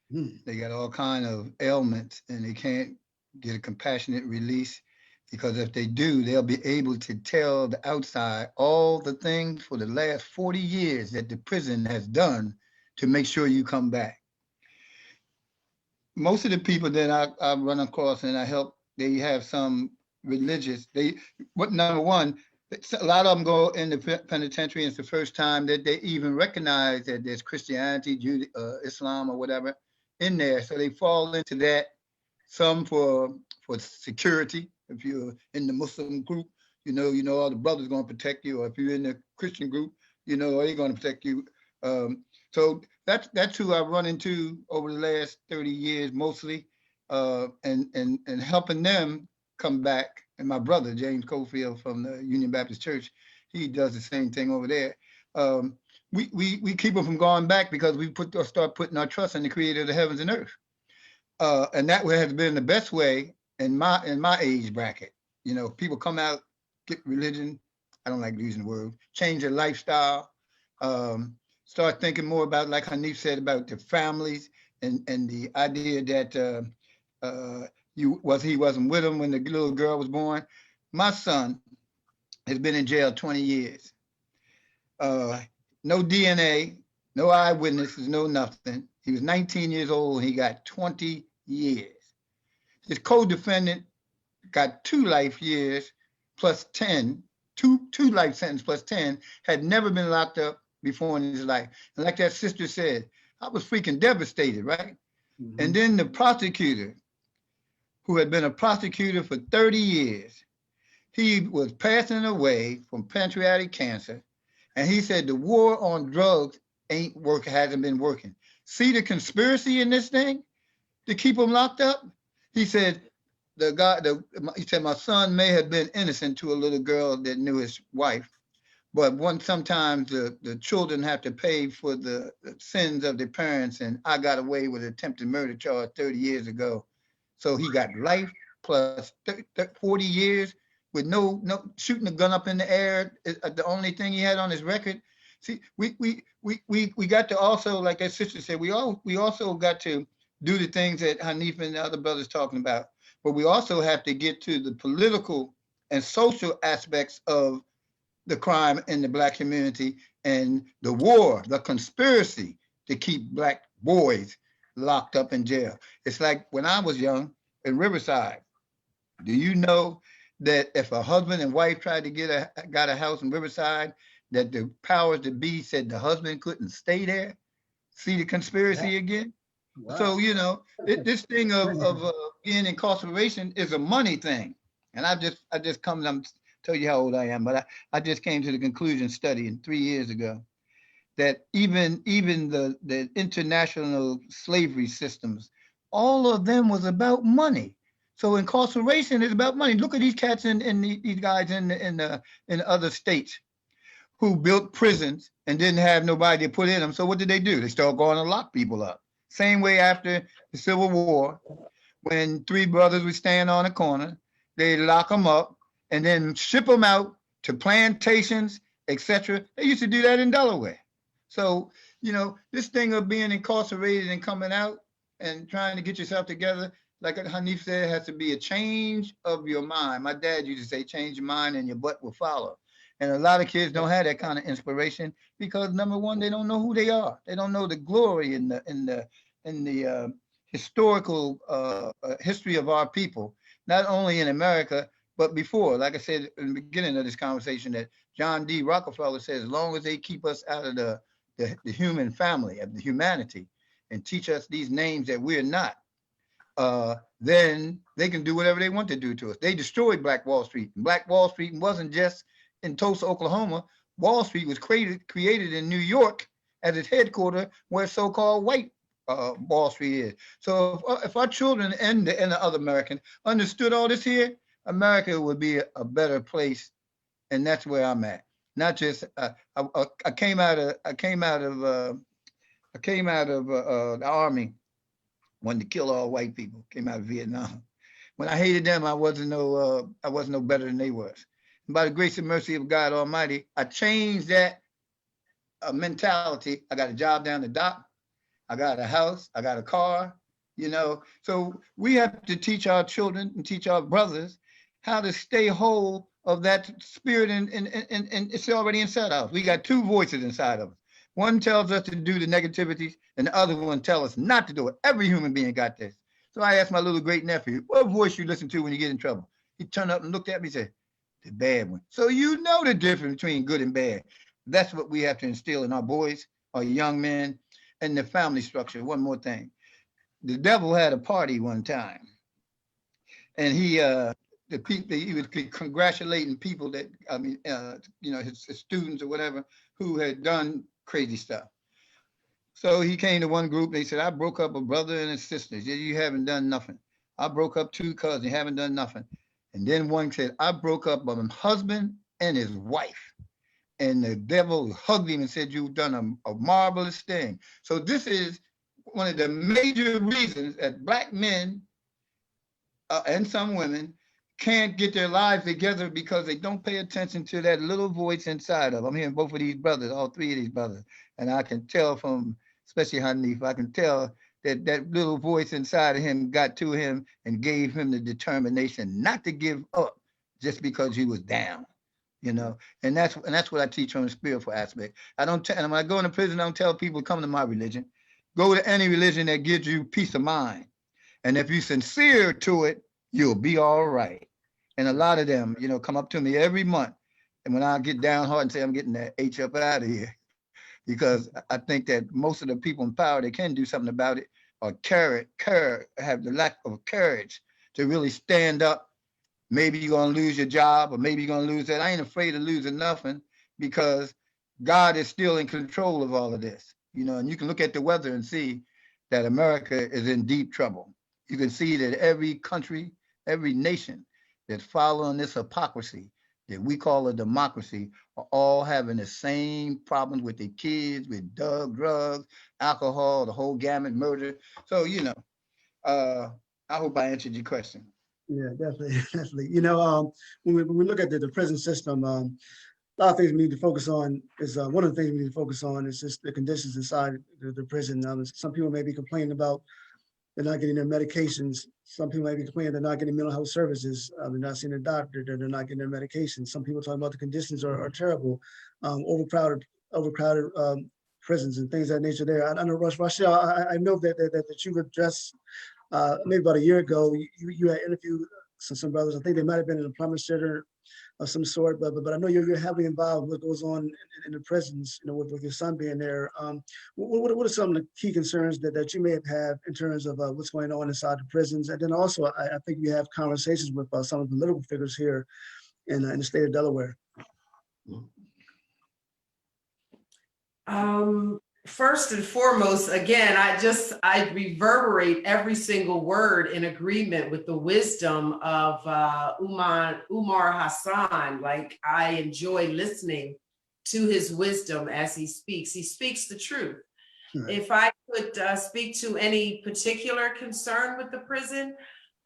They got all kind of ailments and they can't get a compassionate release, because if they do, they'll be able to tell the outside all the things for the last 40 years that the prison has done to make sure you come back. Most of the people that I run across and I help, they have some religious, number one, a lot of them go in the penitentiary, and it's the first time that they even recognize that there's Christianity, Islam or whatever in there. So they fall into that, some for security. If you're in the Muslim group, you know all the brothers going to protect you, or if you're in the Christian group, you know they're going to protect you. So that's who I've run into over the last 30 years mostly, and helping them come back. And my brother, James Cofield from the Union Baptist Church, he does the same thing over there. We keep them from going back because we start putting our trust in the creator of the heavens and earth. And that way has been the best way in my age bracket. You know, people come out, get religion, I don't like using the word, change their lifestyle, start thinking more about, like Haneef said, about their families and the idea that he wasn't with them when the little girl was born. My son has been in jail 20 years. No DNA, no eyewitnesses, no nothing. He was 19 years old and he got 20 years. His co-defendant got 2 life years plus 10, two life sentence plus 10, had never been locked up before in his life. And like that sister said, I was freaking devastated, right? And then the prosecutor, who had been a prosecutor for 30 years, he was passing away from pancreatic cancer. And he said the war on drugs hasn't been working. See the conspiracy in this thing to keep him locked up? He said, he said, my son may have been innocent to a little girl that knew his wife, but sometimes the children have to pay for the sins of their parents. And I got away with an attempted murder charge 30 years ago. So he got life plus 40 years with no shooting a gun up in the air. The only thing he had on his record. See, we got to also, like that sister said, we also got to do the things that Haneef and the other brothers talking about, but we also have to get to the political and social aspects of the crime in the Black community and the war, the conspiracy to keep Black boys locked up in jail. It's like when I was young in Riverside. Do you know that if a husband and wife tried to got a house in Riverside, that the powers that be said the husband couldn't stay there? See the conspiracy again? Wow. So, you know, this thing of being incarceration is a money thing. And I'm tell you how old I am, but I just came to the conclusion studying 3 years ago that even the international slavery systems, all of them was about money. So incarceration is about money. Look at these cats and these guys in other states who built prisons and didn't have nobody to put in them. So what did? They started going to lock people up. Same way after the Civil War, when three brothers would stand on a corner, they lock them up and then ship them out to plantations, etc. They used to do that in Delaware. So, you know, this thing of being incarcerated and coming out and trying to get yourself together, like Haneef said, has to be a change of your mind. My dad used to say, change your mind and your butt will follow. And a lot of kids don't have that kind of inspiration because, number one, they don't know who they are. They don't know the glory in the historical history of our people, not only in America, but before. Like I said in the beginning of this conversation, that John D. Rockefeller says, as long as they keep us out of the human family, of the humanity, and teach us these names that we're not, then they can do whatever they want to do to us. They destroyed Black Wall Street. Black Wall Street wasn't just in Tulsa, Oklahoma. Wall Street was created in New York as its headquarters, where so-called white Wall Street is. So if our children and the other Americans understood all this here, America would be a better place, and that's where I'm at. Not just I came out of the army, wanted to kill all white people. Came out of Vietnam. When I hated them, I wasn't no better than they was. And by the grace and mercy of God Almighty, I changed that mentality. I got a job down the dock. I got a house. I got a car. You know, so we have to teach our children and teach our brothers how to stay whole of that spirit, and it's already inside us. We got two voices inside of us. One tells us to do the negativities, and the other one tells us not to do it. Every human being got this. So I asked my little great nephew, what voice you listen to when you get in trouble? He turned up and looked at me and said, the bad one. So you know the difference between good and bad. That's what we have to instill in our boys, our young men, and the family structure. One more thing. The devil had a party one time, and he was congratulating people that, you know, his students or whatever, who had done crazy stuff. So he came to one group, they said, I broke up a brother and a sister. You haven't done nothing. I broke up two cousins, you haven't done nothing. And then one said, I broke up a husband and his wife. And the devil hugged him and said, you've done a marvelous thing. So this is one of the major reasons that Black men and some women can't get their lives together, because they don't pay attention to that little voice inside of them. I'm hearing both of these brothers, all three of these brothers, and I can tell from, especially Haneef, I can tell that that little voice inside of him got to him and gave him the determination not to give up just because he was down, you know. And that's what I teach on the spiritual aspect. And when I go into prison, I don't tell people come to my religion. Go to any religion that gives you peace of mind, and if you're sincere to it, you'll be all right. And a lot of them, you know, come up to me every month. And when I get downhearted and say, I'm getting that H up out of here, because I think that most of the people in power that can do something about it are have the lack of courage to really stand up maybe you're gonna lose your job, or maybe you're gonna lose that. I ain't afraid of losing nothing, because God is still in control of all of this, and you can look at the weather and see that America is in deep trouble. You can see that every country, every nation that's following this hypocrisy that we call a democracy are all having the same problems with their kids, with drugs, alcohol, the whole gamut, murder. So, I hope I answered your question. Yeah, definitely, definitely. When we look at the prison system, a lot of things we need to focus on is one of the things we need to focus on is just the conditions inside the prison. Some people may be complaining about they're not getting their medications. Some people may be complaining they're not getting mental health services. They're not seeing a doctor. They're not getting their medications. Some people talking about the conditions are terrible, overcrowded prisons and things of that nature. There, I know, Rachelle, I know that you've addressed maybe about a year ago. You had interviewed some brothers. I think they might have been in a plumber center of some sort, but I know you're heavily involved with what goes on in the prisons, with your son being there. What are some of the key concerns that you may have in terms of what's going on inside the prisons? And then also, I think you have conversations with some of the political figures here in the state of Delaware. First and foremost, again, I reverberate every single word in agreement with the wisdom of Umar Hassan. Like, I enjoy listening to his wisdom as he speaks. He speaks the truth. Right. If I could speak to any particular concern with the prison,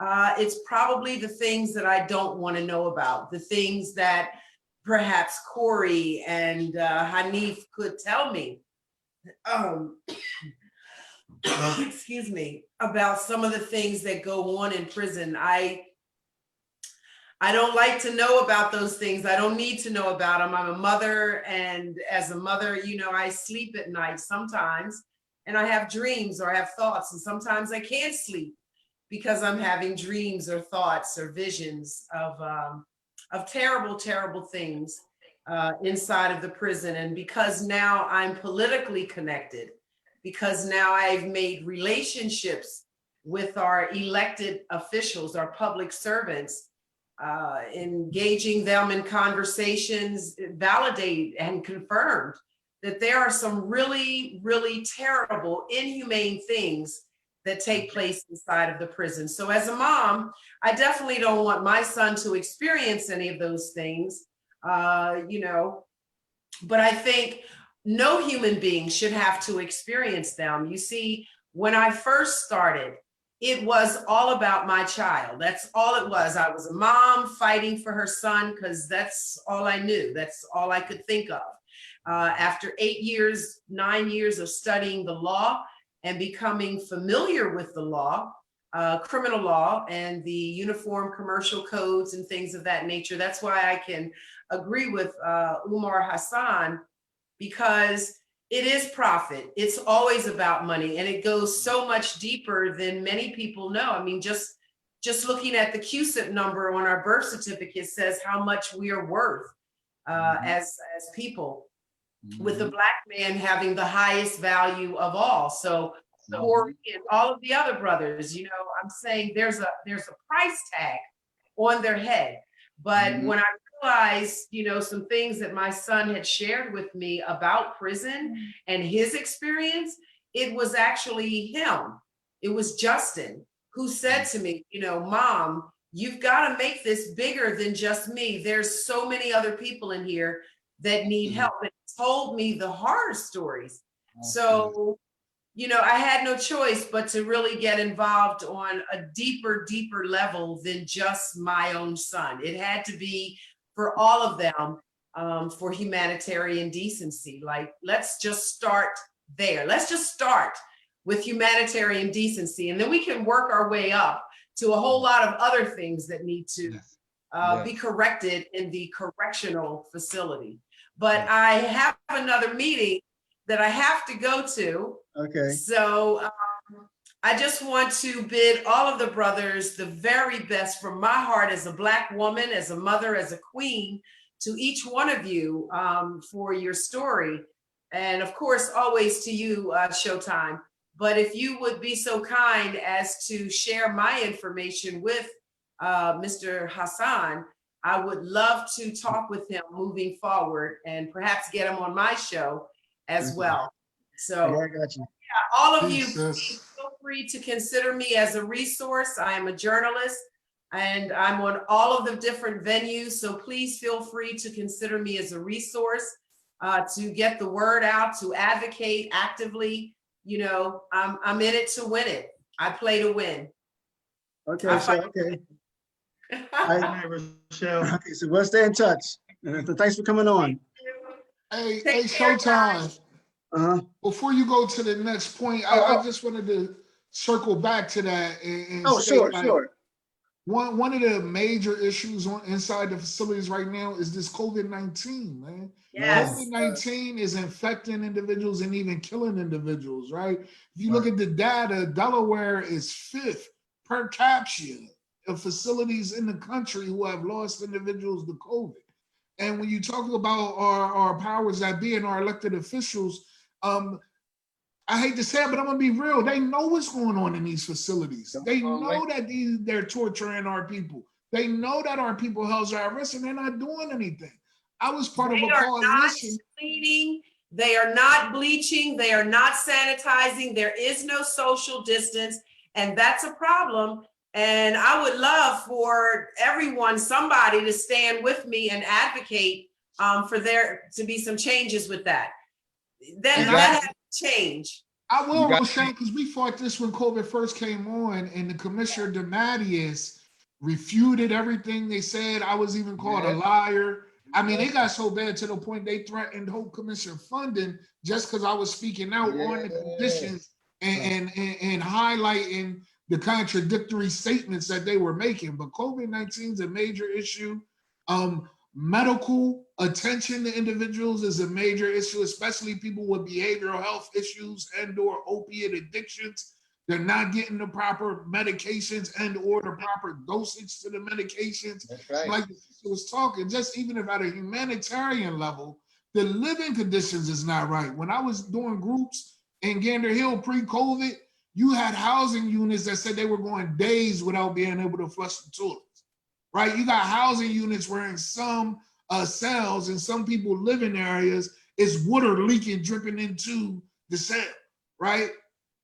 it's probably the things that I don't want to know about, the things that perhaps Corie and Haneef could tell me. Excuse me, about some of the things that go on in prison. I don't like to know about those things. I don't need to know about them. I'm a mother, and as a mother, I sleep at night sometimes, and I have dreams or I have thoughts, and sometimes I can't sleep because I'm having dreams or thoughts or visions of terrible, terrible things inside of the prison. And because now I'm politically connected, because now I've made relationships with our elected officials, our public servants, engaging them in conversations, validate and confirmed that there are some really, really terrible, inhumane things that take place inside of the prison. So as a mom, I definitely don't want my son to experience any of those things. But I think no human being should have to experience them. You see, when I first started, it was all about my child. That's all it was. I was a mom fighting for her son because that's all I knew. That's all I could think of. After 9 years of studying the law and becoming familiar with the law, criminal law and the uniform commercial codes and things of that nature. That's why I can agree with Umar Hassan, because it is profit. It's always about money, and it goes so much deeper than many people know. I mean, just looking at the QSIP number on our birth certificate says how much we are worth as people, with the Black man having the highest value of all. So Corie and all of the other brothers, I'm saying there's a price tag on their head. But when I realized, some things that my son had shared with me about prison and his experience, it was actually him. It was Justin who said to me, Mom, you've got to make this bigger than just me. There's so many other people in here that need help. And he told me the horror stories. So, I had no choice but to really get involved on a deeper level than just my own son. It had to be for all of them, for humanitarian decency. Like, let's just start there. Let's just start with humanitarian decency, and then we can work our way up to a whole lot of other things that need to be corrected in the correctional facility. But I have another meeting that I have to go to. Okay. So I just want to bid all of the brothers the very best from my heart as a Black woman, as a mother, as a queen, to each one of you for your story. And of course, always to you, Showtime. But if you would be so kind as to share my information with Mr. Hassan, I would love to talk with him moving forward and perhaps get him on my show as well. So Yeah, I got you. all of you, Thanks, please sis. feel free to consider me as a resource. I am a journalist and I'm on all of the different venues. So please feel free to consider me as a resource to get the word out, to advocate actively. You know, I'm in it to win it. I play to win. Okay, so, okay. Good night, Rachelle. Okay, so we'll stay in touch. Thanks for coming on. Hey, Take hey, care, Showtime. Uh-huh. Before you go to the next point, I just wanted to circle back to that and Oh, say, sure, like, sure. one of the major issues inside the facilities right now is this COVID-19, man. Yes. COVID-19 is infecting individuals and even killing individuals, right? If you look at the data, Delaware is 5th per capita of facilities in the country who have lost individuals to COVID. And when you talk about our powers that be and our elected officials, I hate to say it, but I'm gonna be real. They know what's going on in these facilities. They know that they're torturing our people. They know that our people health are at risk, and they're not doing anything. I was part of a coalition. Cleaning, they are not bleaching, they are not sanitizing, there is no social distance, and that's a problem. And I would love for everyone, somebody to stand with me and advocate for there to be some changes with that. Then that has to change. I will, Rochelle, because we fought this when COVID first came on, and the Commissioner DeMatteis refuted everything they said. I was even called a liar. I mean, it got so bad to the point they threatened Hope Commission funding just because I was speaking out on the conditions and highlighting the contradictory statements that they were making. But COVID-19 is a major issue. Medical attention to individuals is a major issue, especially people with behavioral health issues and/or opiate addictions. They're not getting the proper medications and/or the proper dosage to the medications. That's right. Like I was talking, just even if at a humanitarian level, the living conditions is not right. When I was doing groups in Gander Hill pre-COVID, you had housing units that said they were going days without being able to flush the toilets. Right, you got housing units where in some cells and some people living areas, it's water leaking, dripping into the cell, right?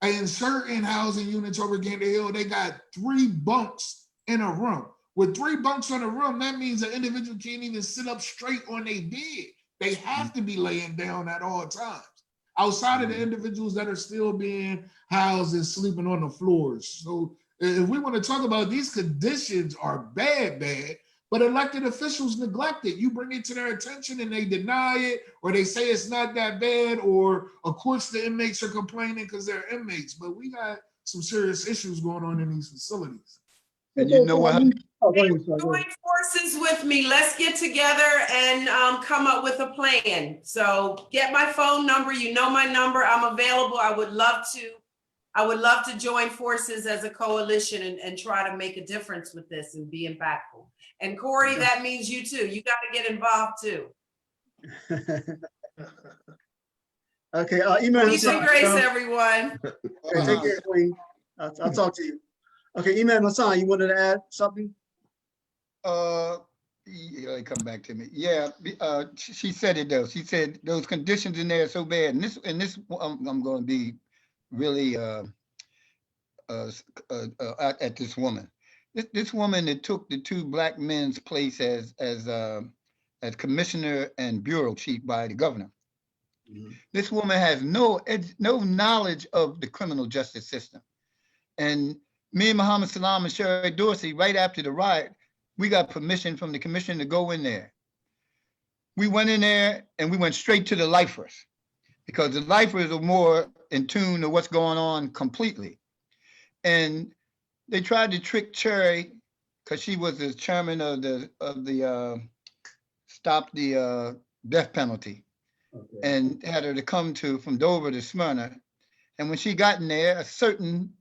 And in certain housing units over Gander Hill, they got 3 bunks in a room. With 3 bunks in a room, that means an individual can't even sit up straight on their bed. They have to be laying down at all times. Outside of the individuals that are still being housed and sleeping on the floors. So if we want to talk about these conditions are bad, but elected officials neglect it. You bring it to their attention and they deny it, or they say it's not that bad, or of course the inmates are complaining because they're inmates. But we got some serious issues going on in these facilities. And you know what? Join forces with me. Let's get together and come up with a plan. So get my phone number. You know my number. I'm available. I would love to join forces as a coalition and try to make a difference with this and be impactful. And Corie, that means you too. You got to get involved too. Okay, email Peace and grace, everyone. Okay, take care, Queen. I'll talk to you. Okay, Imam Hassan, you wanted to add something? Yeah, come back to me. Yeah, she said it though. She said those conditions in there are so bad. And this, I'm going to be really at this woman. This woman that took the 2 black men's place as commissioner and bureau chief by the governor. Mm-hmm. This woman has no knowledge of the criminal justice system. And me and Muhammad Salam and Sherry Dorsey, right after the riot, we got permission from the commission to go in there. We went in there and we went straight to the lifers because the lifers are more in tune to what's going on completely. And they tried to trick Cherry because she was the chairman of the Stop the Death Penalty, and had her to come from Dover to Smyrna. And when she got in there, a certain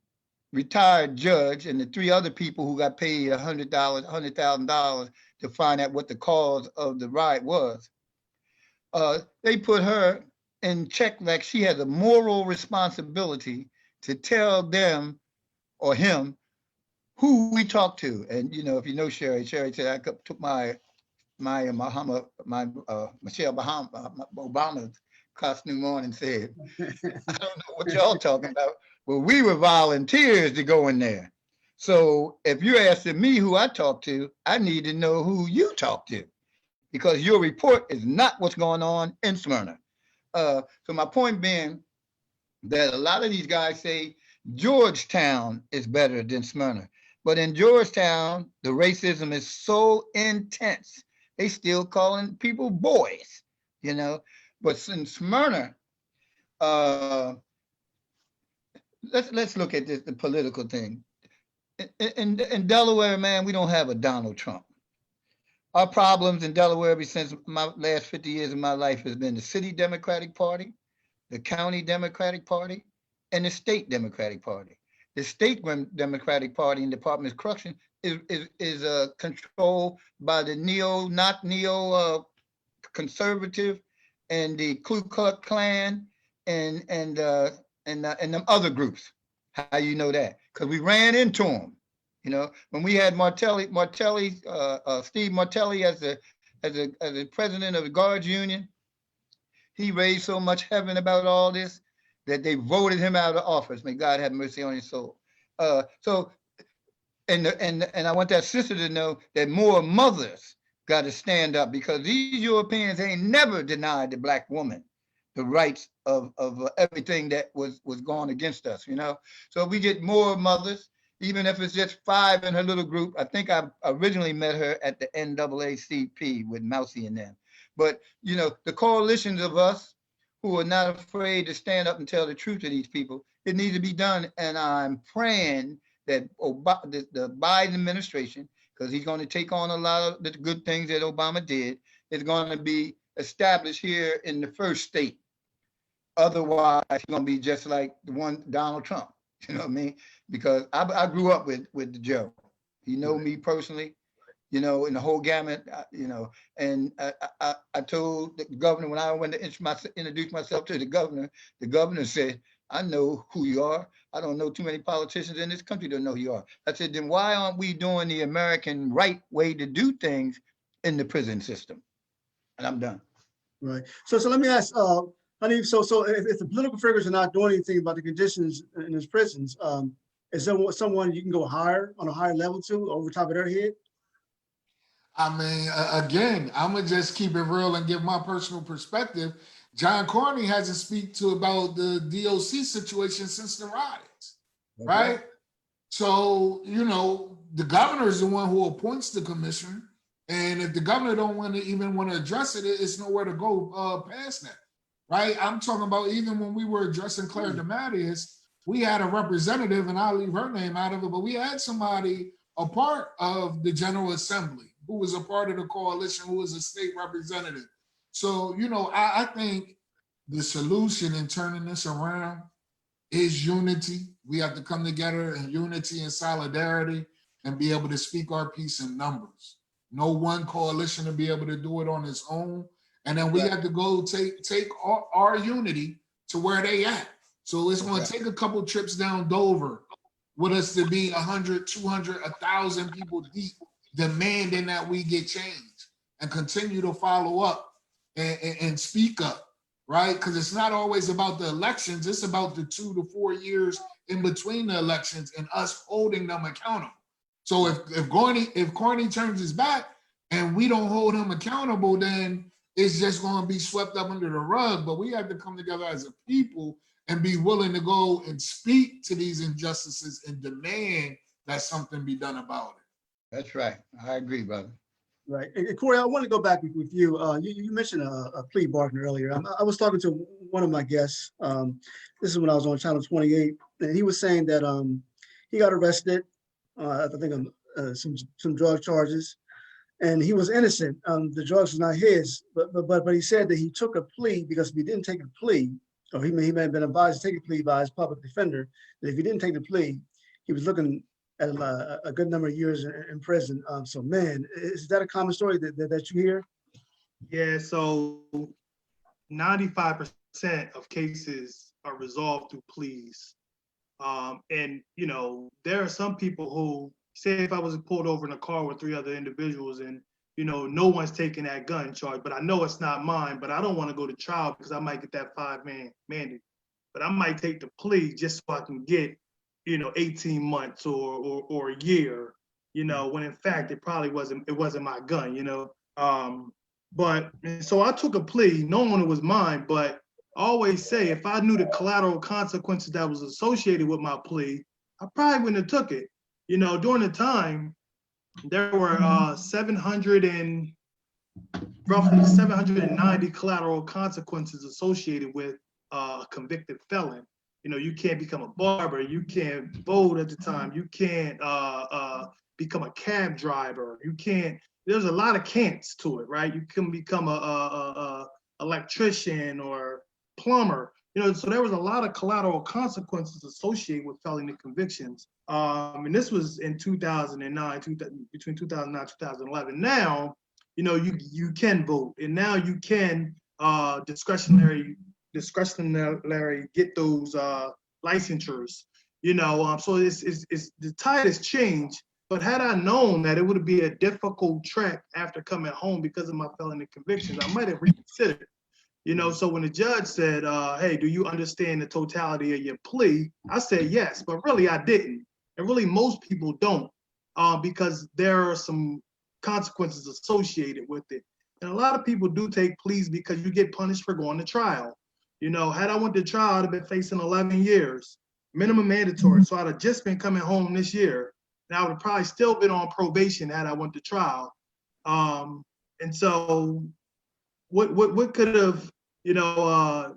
retired judge and the 3 other people who got paid $100,000 to find out what the cause of the riot was, they put her in check like she has a moral responsibility to tell them or him who we talk to. And, you know, if you know Sherry said, I took my Michelle Obama's costume on and said, I don't know what y'all talking about, but we were volunteers to go in there. So if you're asking me who I talk to, I need to know who you talk to, because your report is not what's going on in Smyrna. So my point being that a lot of these guys say Georgetown is better than Smyrna. But in Georgetown, the racism is so intense, they still calling people boys, you know. But in Smyrna, let's look at this, the political thing. In Delaware, man, we don't have a Donald Trump. Our problems in Delaware ever since my last 50 years of my life has been the city Democratic Party, the county Democratic Party, and the state Democratic Party. The state Democratic Party and Department of Correction is controlled by the not neo conservative and the Ku Klux Klan and them other groups. How you know that? Because we ran into them. You know, when we had Steve Martelli as the president of the Guards Union, he raised so much heaven about all this that they voted him out of office. May God have mercy on his soul. And I want that sister to know that more mothers got to stand up, because these Europeans ain't never denied the Black woman the rights of everything that was going against us, you know? So if we get more mothers, even if it's just 5 in her little group. I think I originally met her at the NAACP with Mousy and them. But, you know, the coalitions of us who are not afraid to stand up and tell the truth to these people, it needs to be done. And I'm praying that the Biden administration, because he's going to take on a lot of the good things that Obama did, is going to be established here in the first state. Otherwise, he's going to be just like the one Donald Trump. You know what I mean? Because I grew up with the Joe. You know me personally, you know, in the whole gamut, you know. And I told the governor when I went to introduce myself to the governor said, I know who you are. I don't know too many politicians in this country that know who you are. I said, then why aren't we doing the American right way to do things in the prison system? And I'm done. Right. So let me ask, Haneef, so if the political figures are not doing anything about the conditions in his prisons, is there someone you can go higher, on a higher level to, over top of their head? I mean, again, I'm gonna just keep it real and give my personal perspective. John Cornyn hasn't speak to about the DOC situation since the riots, right? So, you know, the governor is the one who appoints the commissioner. And if the governor don't want to address it, it's nowhere to go past that, right? I'm talking about even when we were addressing Claire DeMatteis, we had a representative, and I'll leave her name out of it, but we had somebody a part of the General Assembly who was a part of the coalition, who was a state representative. So, you know, I think the solution in turning this around is unity. We have to come together in unity and solidarity and be able to speak our piece in numbers. No one coalition to be able to do it on its own. And then we have to go take our unity to where they at. So it's going to take a couple trips down Dover with us to be 100, 200, 1,000 people deep, demanding that we get change and continue to follow up and speak up, right? Because it's not always about the elections. It's about the 2 to 4 years in between the elections and us holding them accountable. So if Cornyn turns his back and we don't hold him accountable, then it's just going to be swept up under the rug. But we have to come together as a people and be willing to go and speak to these injustices and demand that something be done about it. That's right. I agree, brother. Right. And Corie, I want to go back with you. You mentioned a plea bargain earlier. I was talking to one of my guests. This is when I was on Channel 28, and he was saying that he got arrested, I think some drug charges, and he was innocent. The drugs was not his, but he said that he took a plea because if he didn't take a plea, or he may have been advised to take a plea by his public defender, that if he didn't take the plea, he was looking at a good number of years in prison. So, man, is that a common story that you hear? Yeah, so 95% of cases are resolved through pleas. And, you know, there are some people who say if I was pulled over in a car with 3 other individuals and, you know, no one's taking that gun charge, but I know it's not mine, but I don't want to go to trial because I might get that 5-man mandate. But I might take the plea just so I can get, you know, 18 months or a year, you know, when in fact it probably wasn't my gun, you know. But so I took a plea knowing it was mine, but I always say if I knew the collateral consequences that was associated with my plea, I probably wouldn't have took it. You know, during the time, there were roughly 790 collateral consequences associated with a convicted felon. You know, you can't become a barber, you can't vote at the time, you can't become a cab driver, you can't. There's a lot of can'ts to it, right? You can become a electrician or plumber. You know, so there was a lot of collateral consequences associated with felony convictions. And this was in 2009, between 2009 and 2011. Now, you know, you can vote, and now you can discretionary get those licensures. You know, so it's the tide has changed. But had I known that it would be a difficult trek after coming home because of my felony convictions, I might have reconsidered. You know, so when the judge said, hey, do you understand the totality of your plea? I said yes, but really I didn't. And really most people don't, because there are some consequences associated with it. And a lot of people do take pleas because you get punished for going to trial. You know, had I went to trial, I'd have been facing 11 years, minimum mandatory. So I'd have just been coming home this year. And I would have probably still been on probation had I went to trial. And so what could have, you know,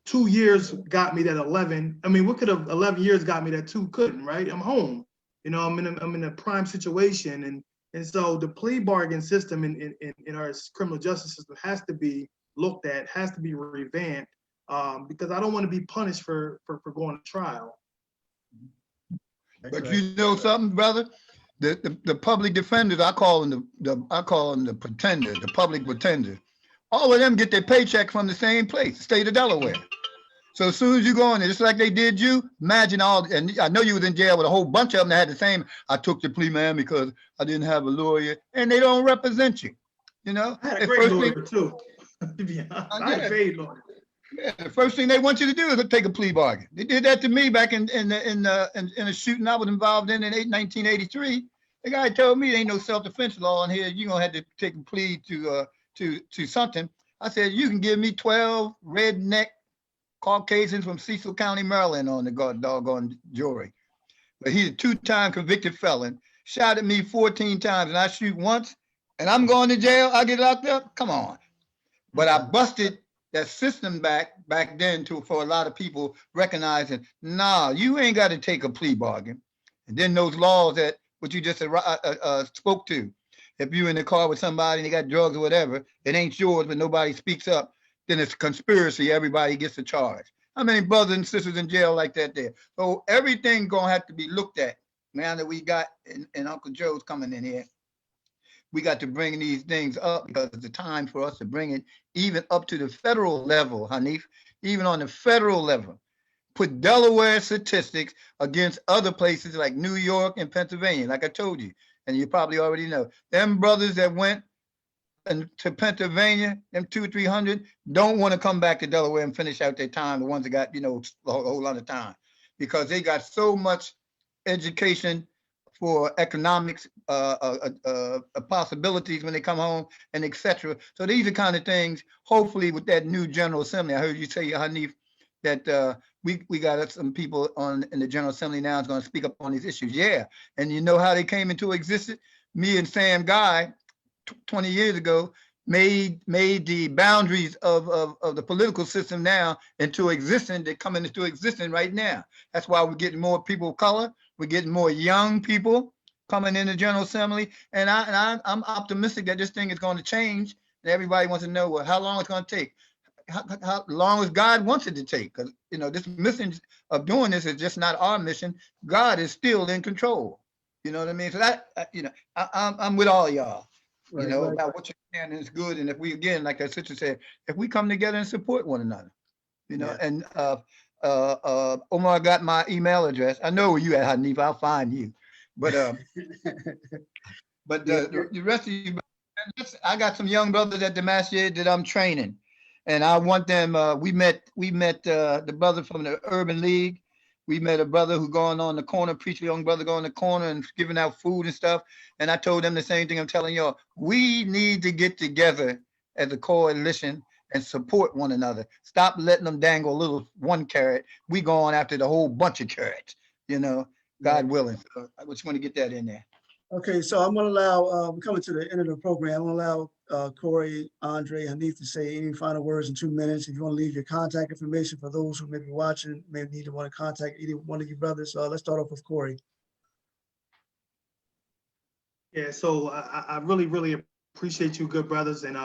2 years got me that 11. I mean, what could have 11 years got me that 2 couldn't, right? I'm home. You know, I'm in a prime situation. And so the plea bargain system in our criminal justice system has to be looked at, has to be revamped, because I don't want to be punished for going to trial. But you know something, brother? The public defenders, I call them the pretenders, the public pretenders. All of them get their paycheck from the same place, the state of Delaware. So as soon as you go in there, just like they did you, imagine and I know you was in jail with a whole bunch of them that had the same, I took the plea, man, because I didn't have a lawyer, and they don't represent you, you know? I had a great lawyer too, to be honest. I had a great lawyer. Yeah, the first thing they want you to do is take a plea bargain. They did that to me back in a shooting I was involved in 1983. The guy told me there ain't no self-defense law in here. You're gonna have to take a plea to something. I said, you can give me 12 redneck Caucasians from Cecil County, Maryland on the doggone jury. But he's a 2-time convicted felon, shot at me 14 times, and I shoot once, and I'm going to jail, I get locked up? Come on. But I busted that system back then for a lot of people recognizing, nah, you ain't got to take a plea bargain. And then those laws that what you just spoke to, if you're in the car with somebody and they got drugs or whatever, it ain't yours, but nobody speaks up, then it's a conspiracy, everybody gets a charge. How many brothers and sisters in jail like that there? So everything gonna have to be looked at. Now that we got, and Uncle Joe's coming in here, we got to bring these things up because it's the time for us to bring it even up to the federal level, Haneef, even on the federal level. Put Delaware statistics against other places like New York and Pennsylvania, like I told you, and you probably already know. Them brothers that went to Pennsylvania, them 200-300, don't want to come back to Delaware and finish out their time, the ones that got, you know, a whole lot of time, because they got so much education for economics, possibilities when they come home, and etc. So these are kind of things, hopefully with that new General Assembly, I heard you say, Haneef, that we got some people in the General Assembly now is going to speak up on these issues. Yeah, and you know how they came into existence? Me and Sam Guy, 20 years ago, made the boundaries of the political system now into existence. They're coming into existence right now. That's why we're getting more people of color. We're getting more young people coming in the General Assembly. And I'm optimistic that this thing is going to change. And everybody wants to know, well, how long it's going to take. How long as God wants it to take? Because, you know, this mission of doing this is just not our mission. God is still in control. You know what I mean? So that, you know, I'm with all y'all. Right, you know, right, about what you're saying is good. And if we, again, like that sister said, if we come together and support one another, you know, yeah. And Omar got my email address. I know where you at, Haneef, I'll find you. But the rest of you, I got some young brothers at the Masjid that I'm training, and I want them. We met the brother from the Urban League. We met a brother who going on the corner, preacher, young brother going on the corner and giving out food and stuff. And I told them the same thing I'm telling y'all. We need to get together as a coalition and support one another. Stop letting them dangle a little one carrot. We going after the whole bunch of carrots, God willing. So I just want to get that in there. Okay, so I'm gonna allow, we're coming to the end of the program. I'm gonna allow Corie, Andre, Haneef to say any final words in 2 minutes. If you want to leave your contact information for those who may be watching, may need to want to contact either one of you brothers. Let's start off with Corie. Yeah, so I really, really appreciate you, good brothers, and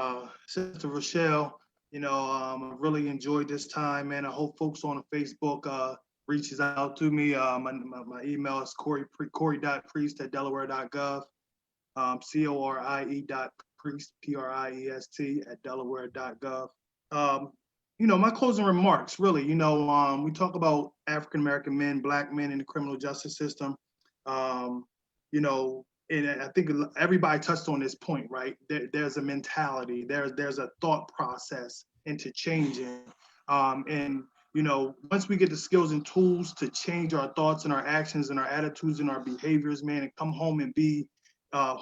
Sister Rachelle. I really enjoyed this time, man. I hope folks on Facebook reaches out to me. My email is Corie.priest@delaware.gov. Corie.priest, Priest@delaware.gov. My closing remarks, really, we talk about African American men, Black men in the criminal justice system. And I think everybody touched on this point, right? There's a mentality, there's a thought process into changing. Once we get the skills and tools to change our thoughts and our actions and our attitudes and our behaviors, man, and come home and be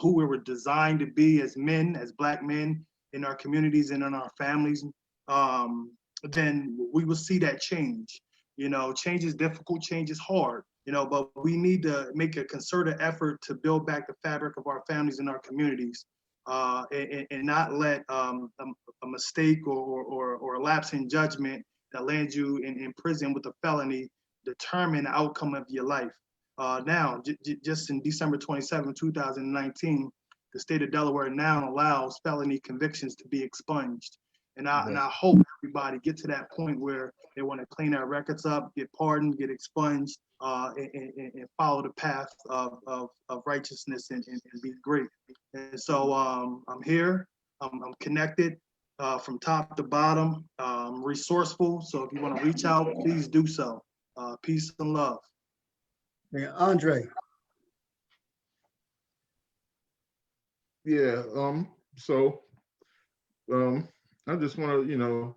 who we were designed to be as men, as Black men in our communities and in our families, then we will see that change. Change is difficult, change is hard. But we need to make a concerted effort to build back the fabric of our families and our communities, and not let a mistake or a lapse in judgment that lands you in prison with a felony determine the outcome of your life. Just in December 27, 2019, the state of Delaware now allows felony convictions to be expunged. And I hope everybody get to that point where they want to clean their records up, get pardoned, get expunged, and follow the path of righteousness and be great. And so I'm here, I'm connected from top to bottom, resourceful. So if you want to reach out, please do so. Peace and love. Yeah, Andre. Yeah. I just want to,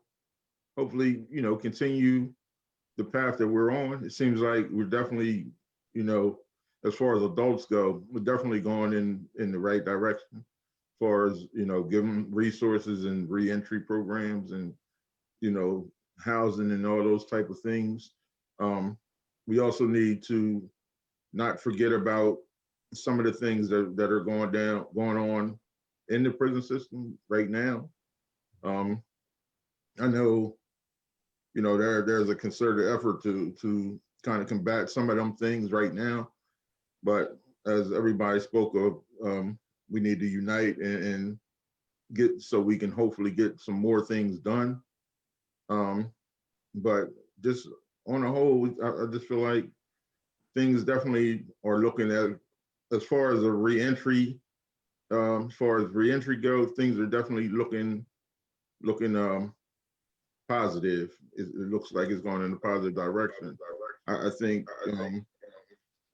hopefully, continue the path that we're on. It seems like we're definitely, as far as adults go, we're definitely going in the right direction as far as, giving resources and reentry programs and, housing and all those type of things. We also need to not forget about some of the things that are going on in the prison system right now. I know, there's a concerted effort to kind of combat some of them things right now, but as everybody spoke of, we need to unite and get so we can hopefully get some more things done. But just on a whole, I just feel like things definitely are looking at, as far as a reentry, as far as reentry goes, things are definitely looking positive. It looks like it's going in a positive direction. I think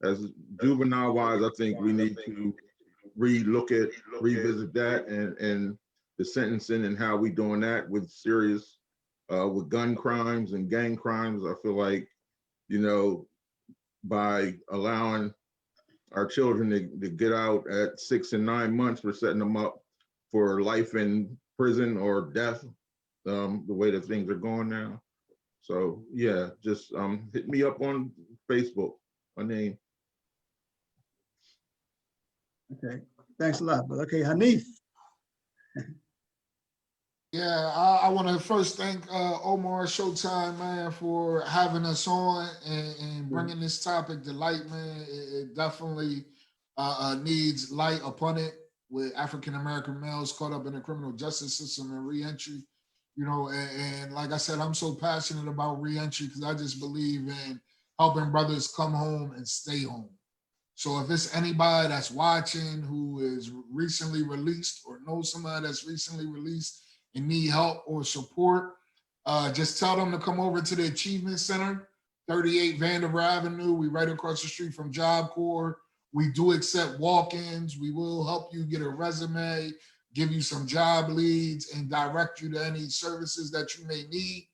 as juvenile wise, I think we need to revisit that and the sentencing and how we doing that with serious, with gun crimes and gang crimes. I feel like, by allowing our children to get out at 6 and 9 months, we're setting them up for life in prison or death, the way that things are going now. So yeah, just hit me up on Facebook. My name. Okay, thanks a lot. But okay, Haneef. Yeah, I want to first thank Omar Showtime, man, for having us on and bringing this topic to light, man. It definitely needs light upon it with African American males caught up in the criminal justice system and reentry. And like I said, I'm so passionate about reentry because I just believe in helping brothers come home and stay home. So if it's anybody that's watching who is recently released or knows somebody that's recently released and need help or support, just tell them to come over to the Achievement Center, 38 Vanderbilt Avenue. We right across the street from Job Corps We do accept walk-ins. We will help you get a resume, give you some job leads, and direct you to any services that you may need.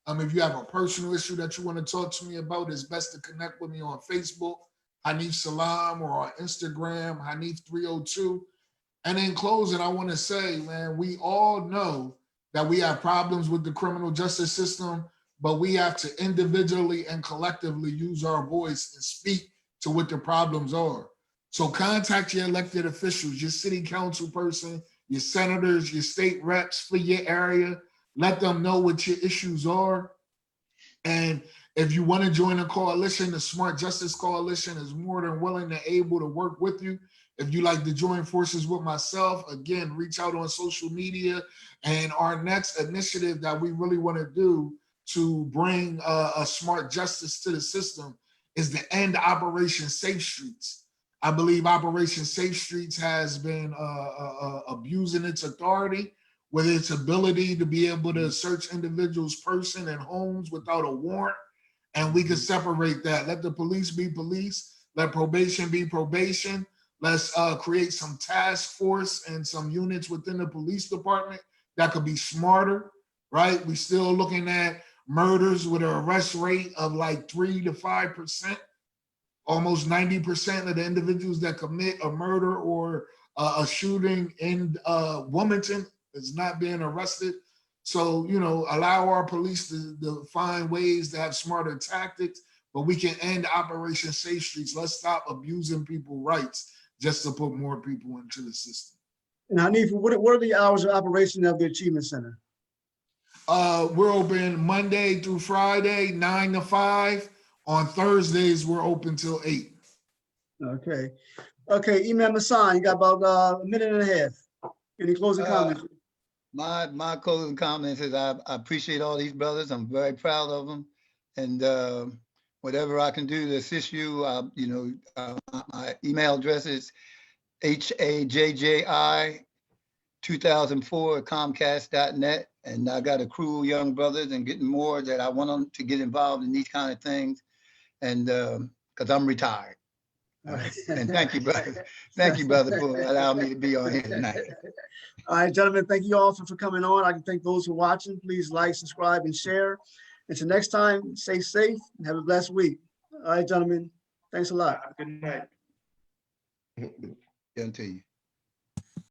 If you have a personal issue that you want to talk to me about, it's best to connect with me on Facebook, Haneef Salaam, or on Instagram, Haneef302. And in closing, I want to say, man, we all know that we have problems with the criminal justice system, but we have to individually and collectively use our voice and speak to what the problems are. So contact your elected officials, your city council person, your senators, your state reps for your area. Let them know what your issues are. And if you want to join a coalition, the Smart Justice Coalition is more than willing and able to work with you. If you like to join forces with myself, again, reach out on social media. And our next initiative that we really want to do to bring a smart justice to the system is to end Operation Safe Streets. I believe Operation Safe Streets has been abusing its authority with its ability to be able to search individuals' person and homes without a warrant. And we can separate that. Let the police be police. Let probation be probation. Let's create some task force and some units within the police department that could be smarter, right? We're still looking at murders with an arrest rate of like 3 to 5%. Almost 90% of the individuals that commit a murder or a shooting in Wilmington is not being arrested. So, allow our police to find ways to have smarter tactics, but we can end Operation Safe Streets. Let's stop abusing people's rights just to put more people into the system. And Haneef, what are the hours of operation of the Achievement Center? We're open Monday through Friday, 9 to 5. On Thursdays, we're open till 8. Okay. Okay, Umar Hassan, you got about a minute and a half. Any closing comments? My closing comments is I appreciate all these brothers. I'm very proud of them. And whatever I can do to assist you, my email address is hajji2004@comcast.net. And I got a crew of young brothers and getting more that I want them to get involved in these kind of things. And because I'm retired. All right. And thank you, brother. Thank you, brother, for allowing me to be on here tonight. All right, gentlemen, thank you all for coming on. I can thank those who are watching. Please like, subscribe, and share. Until next time, stay safe and have a blessed week. All right, gentlemen, thanks a lot. Good night. Guarantee you.